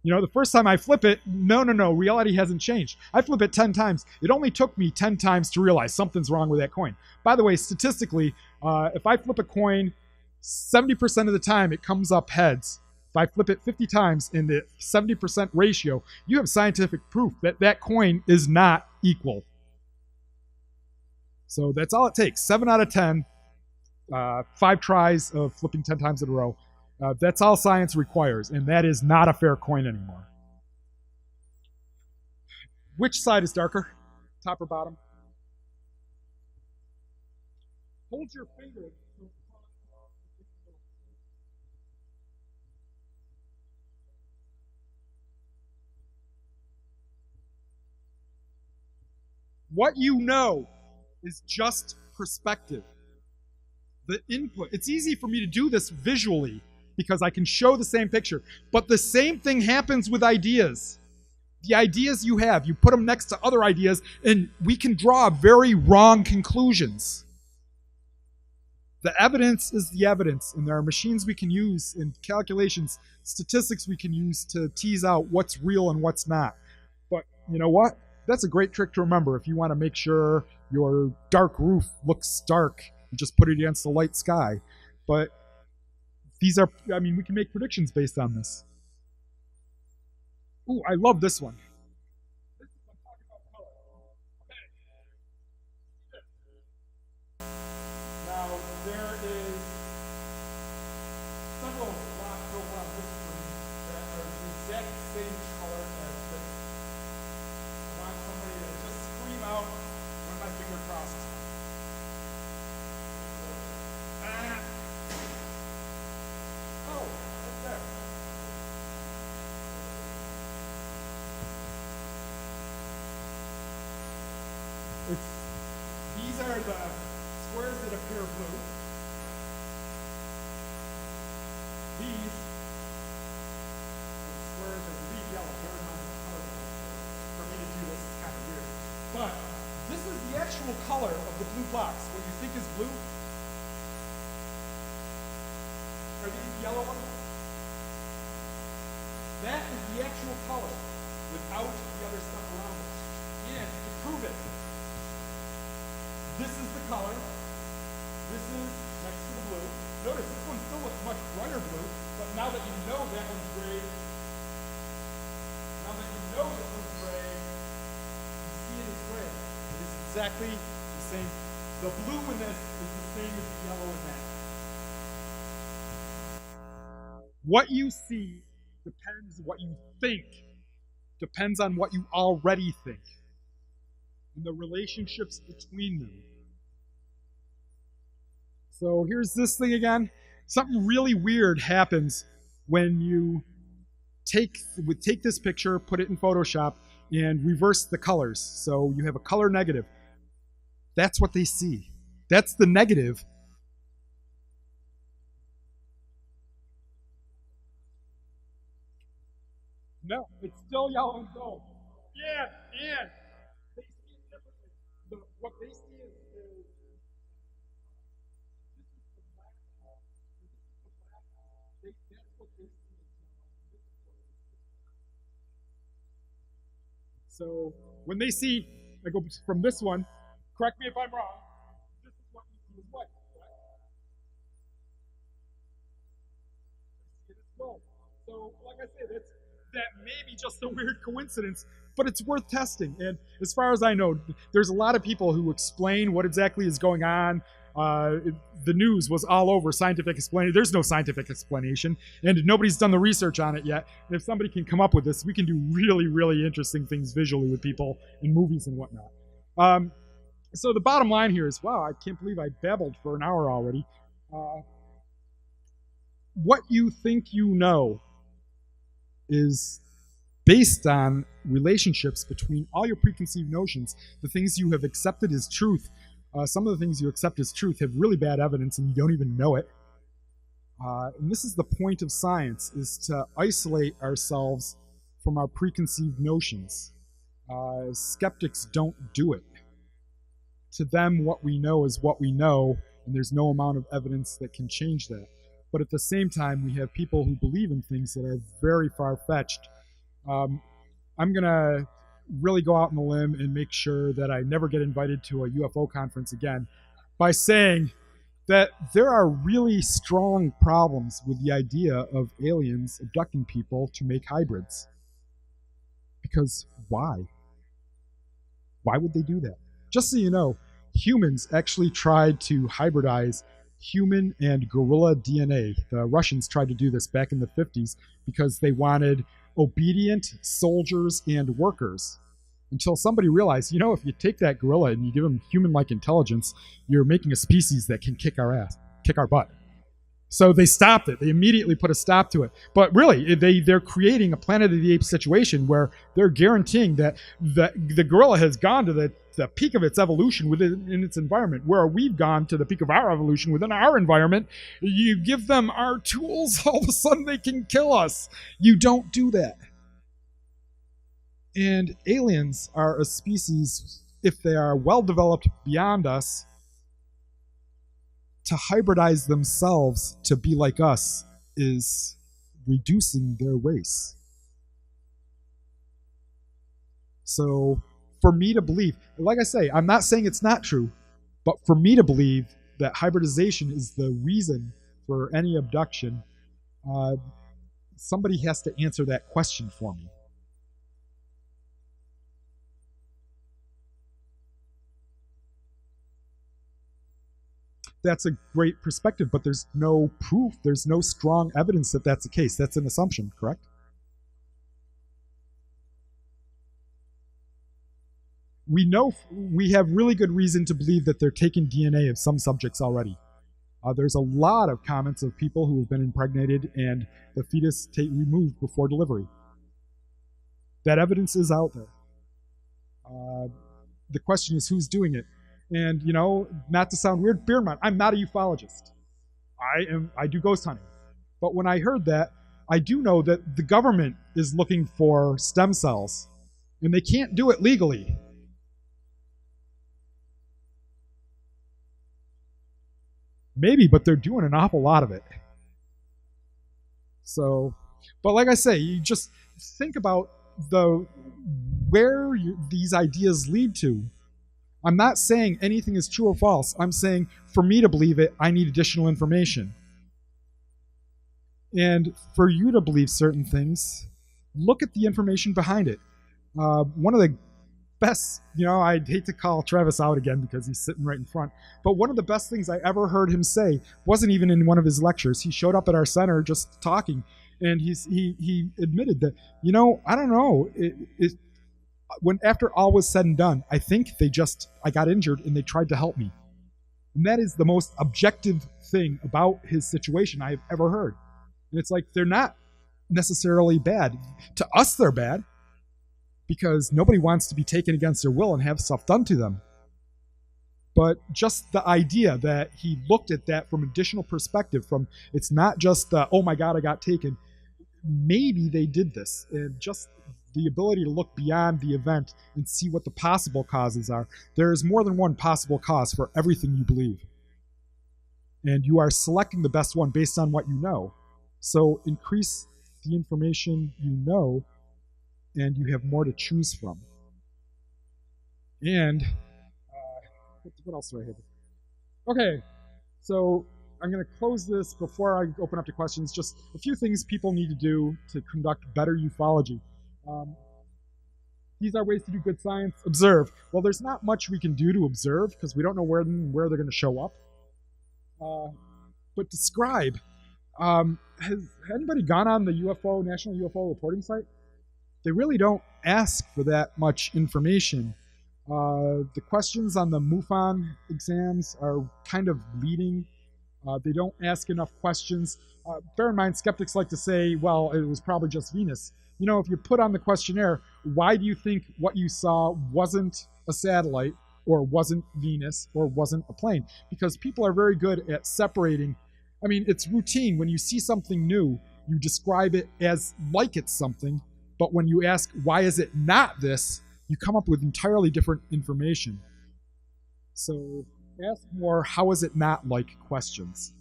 You know, the first time I flip it, no, reality hasn't changed. I flip it 10 times. It only took me 10 times to realize something's wrong with that coin. By the way, statistically, if I flip a coin, 70% of the time it comes up heads. If I flip it 50 times in the 70% ratio, you have scientific proof that that coin is not equal. So that's all it takes. 7 out of 10, 5 tries of flipping 10 times in a row. That's all science requires, and that is not a fair coin anymore. Which side is darker? Top or bottom? Hold your finger. What you know is just perspective. The input. It's easy for me to do this visually because I can show the same picture. But the same thing happens with ideas. The ideas you have, you put them next to other ideas, and we can draw very wrong conclusions. The evidence is the evidence, and there are machines we can use and calculations, statistics we can use to tease out what's real and what's not. But you know what? That's a great trick to remember if you want to make sure your dark roof looks dark. You just put it against the light sky. But these are, I mean, we can make predictions based on this. Ooh, I love this one. Now, there is several blocks over on this screen that are the exact same color as this. I want somebody to just scream out when my finger crosses. Oh, right there. These are the squares that appear blue. These squares that leave yellow. Bear in mind the color. For me to do this is kind of weird. But this is the actual color of the blue box. What you think is blue? Are these yellow ones? That is the actual color without the other stuff around it. And to prove it, this is the color. This is next to the blue. Notice this one still looks much brighter blue, but now that you know that one's gray, you see it as gray. It is exactly the same. The blue in this is the same as the yellow in that. What you see depends on what you think. Depends on what you already think. And the relationships between them. So here's this thing again. Something really weird happens when you take this picture, put it in Photoshop, and reverse the colors. So you have a color negative. That's what they see. That's the negative. No, it's still yellow and gold. Yeah, and they see it differently. What they see is this is the black. This is the black. That's what they see. So when they see, I go from this one. Correct me if I'm wrong. This is what you see as white, right? They see it as gold. So, like I said, that may be just a weird coincidence, but it's worth testing. And as far as I know, there's a lot of people who explain what exactly is going on. The news was all over scientific explanation. There's no scientific explanation, and nobody's done the research on it yet. And if somebody can come up with this, we can do really, really interesting things visually with people in movies and whatnot. So the bottom line here is, wow, I can't believe I babbled for an hour already. What you think you know is based on relationships between all your preconceived notions, the things you have accepted as truth. Some of the things you accept as truth have really bad evidence and you don't even know it. And this is the point of science, is to isolate ourselves from our preconceived notions. Skeptics don't do it. To them, what we know is what we know, and there's no amount of evidence that can change that. But at the same time, we have people who believe in things that are very far-fetched. I'm going to really go out on a limb and make sure that I never get invited to a UFO conference again by saying that there are really strong problems with the idea of aliens abducting people to make hybrids. Because why? Why would they do that? Just so you know, humans actually tried to hybridize human and gorilla DNA. The Russians tried to do this back in the 50s because they wanted obedient soldiers and workers. Until somebody realized, if you take that gorilla and you give him human-like intelligence, you're making a species that can kick our butt. So they stopped it. They immediately put a stop to it. But really, they're creating a Planet of the Apes situation where they're guaranteeing that the gorilla has gone to the peak of its evolution within its environment, where we've gone to the peak of our evolution within our environment. You give them our tools, all of a sudden they can kill us. You don't do that. And aliens are a species, if they are well developed beyond us, to hybridize themselves to be like us is reducing their race. So for me to believe, like I say, I'm not saying it's not true, but for me to believe that hybridization is the reason for any abduction, somebody has to answer that question for me. That's a great perspective, but there's no proof, there's no strong evidence that that's the case. That's an assumption, correct? We have really good reason to believe that they're taking DNA of some subjects already. There's a lot of comments of people who have been impregnated and the fetus removed before delivery. That evidence is out there. The question is who's doing it. And, not to sound weird, bear in mind, I'm not a ufologist. I do ghost hunting. But when I heard that, I do know that the government is looking for stem cells, and they can't do it legally. Maybe, but they're doing an awful lot of it. So, but like I say, you just think about where these ideas lead to. I'm not saying anything is true or false. I'm saying for me to believe it, I need additional information. And for you to believe certain things, look at the information behind it. One of the best, I'd hate to call Travis out again because he's sitting right in front, but one of the best things I ever heard him say wasn't even in one of his lectures. He showed up at our center just talking, and he admitted that, I don't know, when after all was said and done, I think I got injured and they tried to help me. And that is the most objective thing about his situation I've ever heard. And it's like, they're not necessarily bad. To us, they're bad because nobody wants to be taken against their will and have stuff done to them. But just the idea that he looked at that from additional perspective, from it's not just the, oh my God, I got taken. Maybe they did this, and just the ability to look beyond the event and see what the possible causes are. There is more than one possible cause for everything you believe. And you are selecting the best one based on what you know. So increase the information you know, and you have more to choose from. And what else do I have? Okay, so I'm going to close this before I open up to questions. Just a few things people need to do to conduct better ufology. These are ways to do good science. Observe. Well, there's not much we can do to observe because we don't know where they're going to show up. But describe. Has anybody gone on the National UFO reporting site? They really don't ask for that much information. The questions on the MUFON exams are kind of leading. They don't ask enough questions. Bear in mind, skeptics like to say, well, it was probably just Venus. If you put on the questionnaire, why do you think what you saw wasn't a satellite or wasn't Venus or wasn't a plane? Because people are very good at separating. It's routine. When you see something new, you describe it as like it's something, But when you ask, why is it not this, you come up with entirely different information. So ask more, how is it not like questions.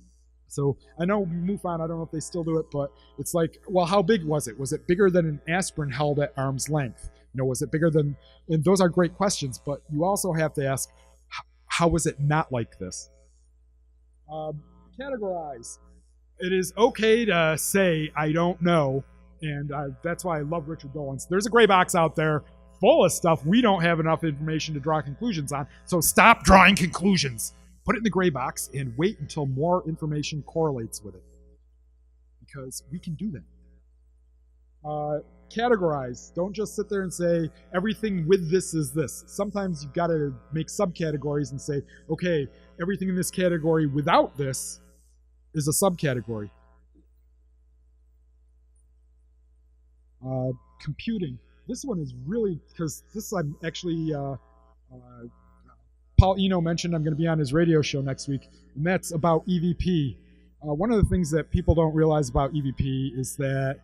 So I know MUFON, I don't know if they still do it, but it's like, well, how big was it? Was it bigger than an aspirin held at arm's length? Was it bigger than, and those are great questions, but you also have to ask, how was it not like this? Categorize. It is okay to say, I don't know, and that's why I love Richard Dolan's. There's a gray box out there full of stuff we don't have enough information to draw conclusions on, so stop drawing conclusions. Put it in the gray box and wait until more information correlates with it, because we can do that. Categorize. Don't just sit there and say everything with this is this. Sometimes you've got to make subcategories and say, okay, everything in this category without this is a subcategory. Computing. This one is really, because this I'm actually Paul Eno mentioned I'm going to be on his radio show next week, and that's about EVP. One of the things that people don't realize about EVP is that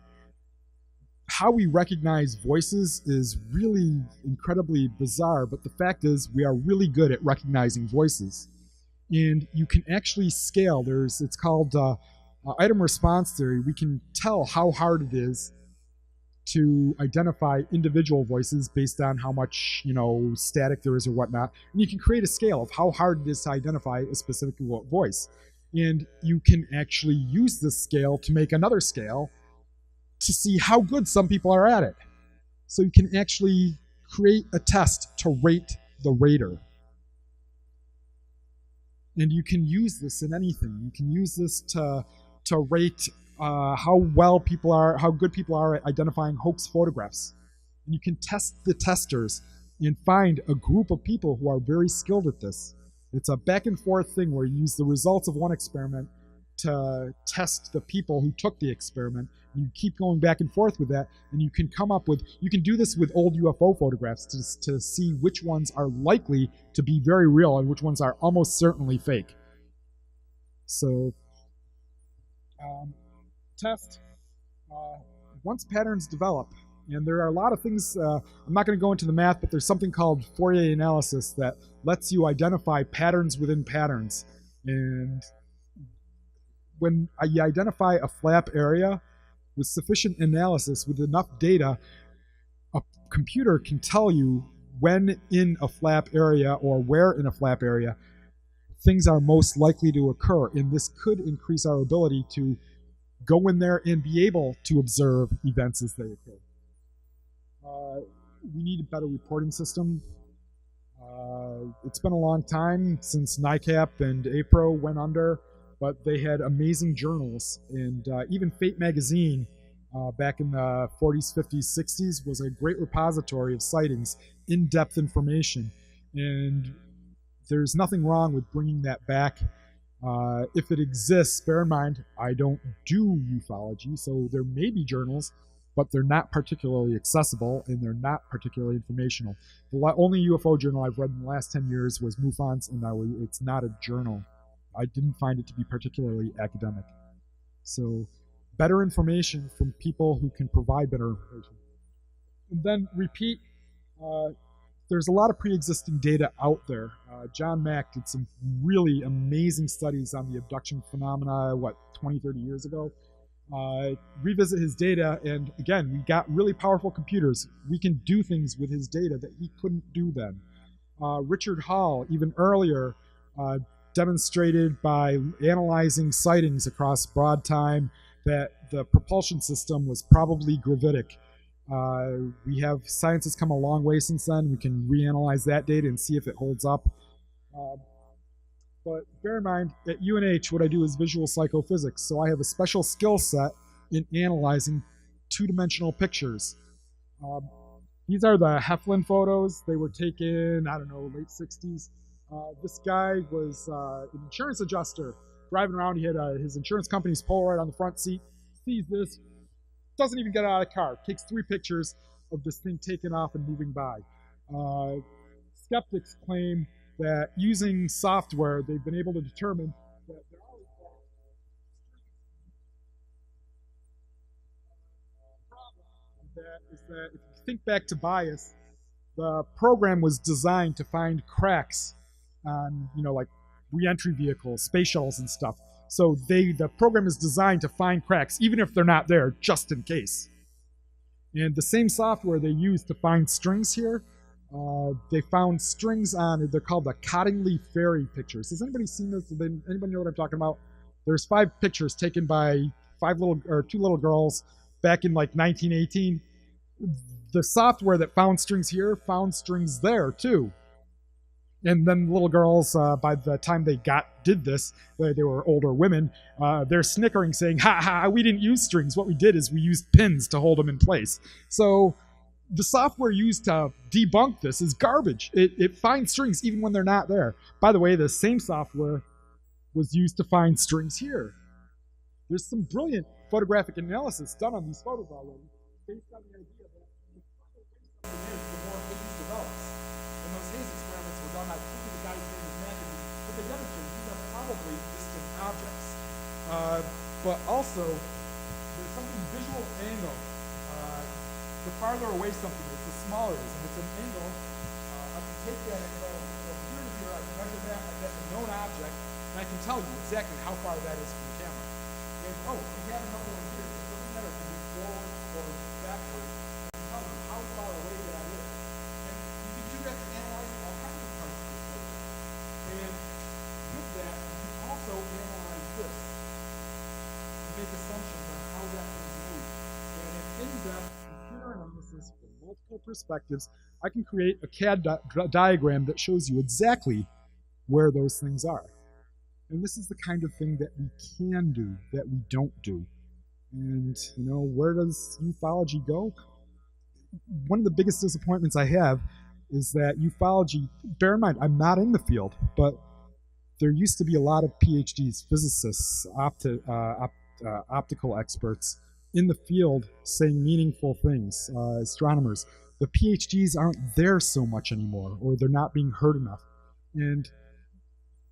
how we recognize voices is really incredibly bizarre, but the fact is we are really good at recognizing voices. And you can actually scale. It's called item response theory. We can tell how hard it is to identify individual voices based on how much static there is or whatnot, and you can create a scale of how hard it is to identify a specific voice. And you can actually use this scale to make another scale to see how good some people are at it. So you can actually create a test to rate the rater. And you can use this in anything. You can use this to rate how good people are at identifying hoax photographs. And you can test the testers and find a group of people who are very skilled at this. It's a back and forth thing where you use the results of one experiment to test the people who took the experiment. You keep going back and forth with that, and you can come up with, you can do this with old UFO photographs to see which ones are likely to be very real and which ones are almost certainly fake. So, test. Once patterns develop, and there are a lot of things, I'm not going to go into the math, but there's something called Fourier analysis that lets you identify patterns within patterns. And when you identify a flap area with sufficient analysis, with enough data, a computer can tell you when in a flap area or where in a flap area things are most likely to occur. And this could increase our ability to go in there and be able to observe events as they occur. We need a better reporting system. It's been a long time since NICAP and APRO went under, but they had amazing journals, and even Fate magazine back in the 40s, 50s, 60s was a great repository of sightings, in-depth information, and there's nothing wrong with bringing that back. If it exists, bear in mind, I don't do ufology, so there may be journals, but they're not particularly accessible, and they're not particularly informational. The only UFO journal I've read in the last 10 years was MUFON's, and it's not a journal. I didn't find it to be particularly academic. So better information from people who can provide better information. And then repeat. There's a lot of pre-existing data out there. John Mack did some really amazing studies on the abduction phenomena, 20, 30 years ago. Revisit his data, and again, we got really powerful computers. We can do things with his data that he couldn't do then. Richard Hall, even earlier, demonstrated by analyzing sightings across broad time that the propulsion system was probably gravitic. Science has come a long way since then. We can reanalyze that data and see if it holds up. But bear in mind, at UNH, what I do is visual psychophysics, so I have a special skill set in analyzing two-dimensional pictures. These are the Heflin photos. They were taken, late 60s. This guy was an insurance adjuster driving around. He had his insurance company's Polaroid on the front seat, sees this, doesn't even get out of the car, takes 3 pictures of this thing taking off and moving by. Skeptics claim that using software, they've been able to determine that there are problems that is that if you think back to bias, the program was designed to find cracks on, like reentry vehicles, space shuttles, and stuff. So the program is designed to find cracks, even if they're not there, just in case. And the same software they used to find strings here, they found strings on, they're called the Cottingley Ferry pictures. Has anybody seen this? Anybody know what I'm talking about? There's 5 pictures taken by 2 little girls back in like 1918. The software that found strings here found strings there too. And then little girls, by the time they did this, they were older women, they're snickering saying, ha ha, we didn't use strings. What we did is we used pins to hold them in place. So the software used to debunk this is garbage. It finds strings even when they're not there. By the way, the same software was used to find strings here. There's some brilliant photographic analysis done on these photos already, based on the idea that the more haze develops. And those haze experiments were done, I think the guy's name is McAfee, but they demonstrate these are probably distant objects. But also, there's something visual angle. The farther away something is, the smaller it is. And it's an angle. I can take that and go from here to here, I can measure that, that's a known object, and I can tell you exactly how far that is from the camera. And we have another one here. It doesn't matter if we move forward or backward. I can tell you how far away that is. And you can do that to analyze all kinds of parts of this photo. And with that, you can also analyze this and make assumptions on how that can move. And in in-depth computer analysis from multiple perspectives, I can create a CAD diagram that shows you exactly where those things are. And this is the kind of thing that we can do, that we don't do. And, where does ufology go? One of the biggest disappointments I have is that ufology, bear in mind, I'm not in the field, but there used to be a lot of PhDs, physicists, optical experts in the field saying meaningful things, astronomers. The PhDs aren't there so much anymore, or they're not being heard enough. And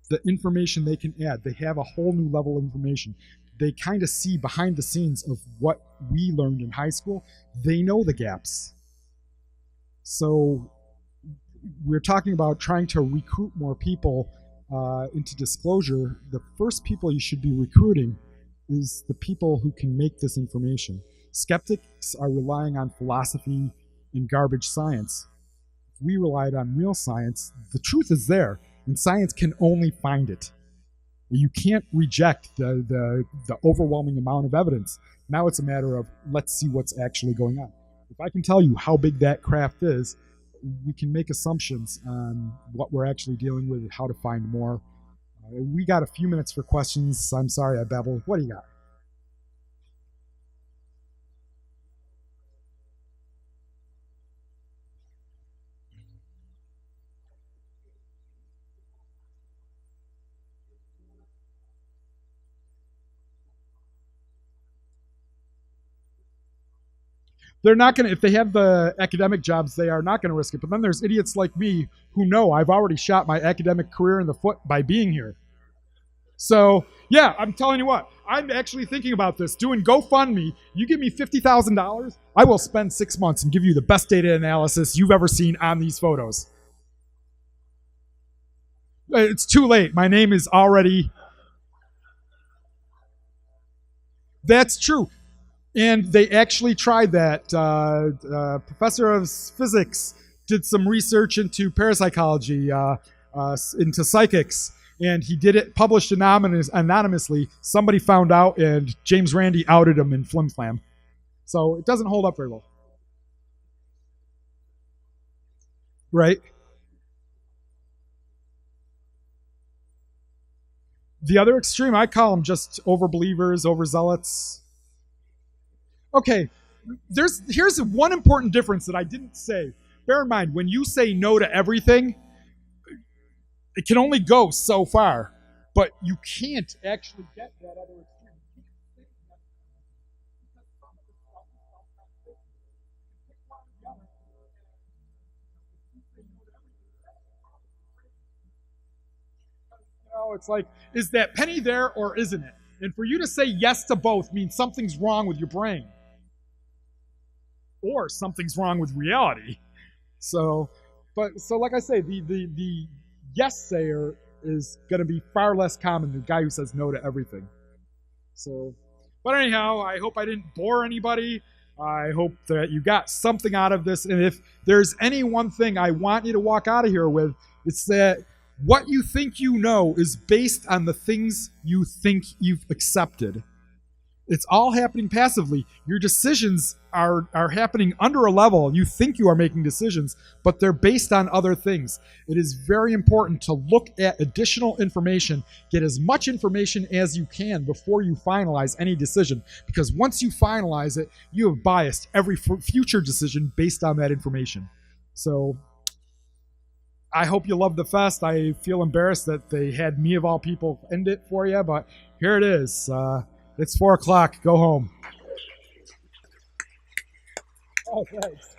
the information they can add, they have a whole new level of information. They kind of see behind the scenes of what we learned in high school. They know the gaps. So we're talking about trying to recruit more people into disclosure. The first people you should be recruiting is the people who can make this information. Skeptics are relying on philosophy and garbage science. If we relied on real science, the truth is there, and science can only find it. You can't reject the overwhelming amount of evidence. Now it's a matter of, let's see what's actually going on. If I can tell you how big that craft is, we can make assumptions on what we're actually dealing with and how to find more. We got a few minutes for questions. I'm sorry I babbled. What do you got? They're not going to, if they have the academic jobs, they are not going to risk it. But then there's idiots like me who know I've already shot my academic career in the foot by being here. So, yeah, I'm telling you what, I'm actually thinking about this, doing GoFundMe. You give me $50,000, I will spend 6 months and give you the best data analysis you've ever seen on these photos. It's too late. My name is already... That's true. And they actually tried that. Professor of physics did some research into parapsychology, into psychics, and he did it, published anonymously. Somebody found out, and James Randi outed him in Flim Flam. So it doesn't hold up very well. Right? The other extreme, I call them just overbelievers, overzealots. Okay, here's one important difference that I didn't say. Bear in mind, when you say no to everything, it can only go so far, but you can't actually get that other extreme. It's like, is that penny there or isn't it? And for you to say yes to both means something's wrong with your brain. or something's wrong with reality. So, so like I say, the yes sayer is going to be far less common than the guy who says no to everything. So, but anyhow, I hope I didn't bore anybody. I hope that you got something out of this. And if there's any one thing I want you to walk out of here with, it's that what you think you know is based on the things you think you've accepted. It's all happening passively. Your decisions are happening under a level. You think you are making decisions, but they're based on other things. It is very important to look at additional information, get as much information as you can before you finalize any decision, because once you finalize it, you have biased every future decision based on that information. So I hope you love the fest. I feel embarrassed that they had me of all people end it for you, but here it is. It's 4 o'clock. Go home. Oh, thanks.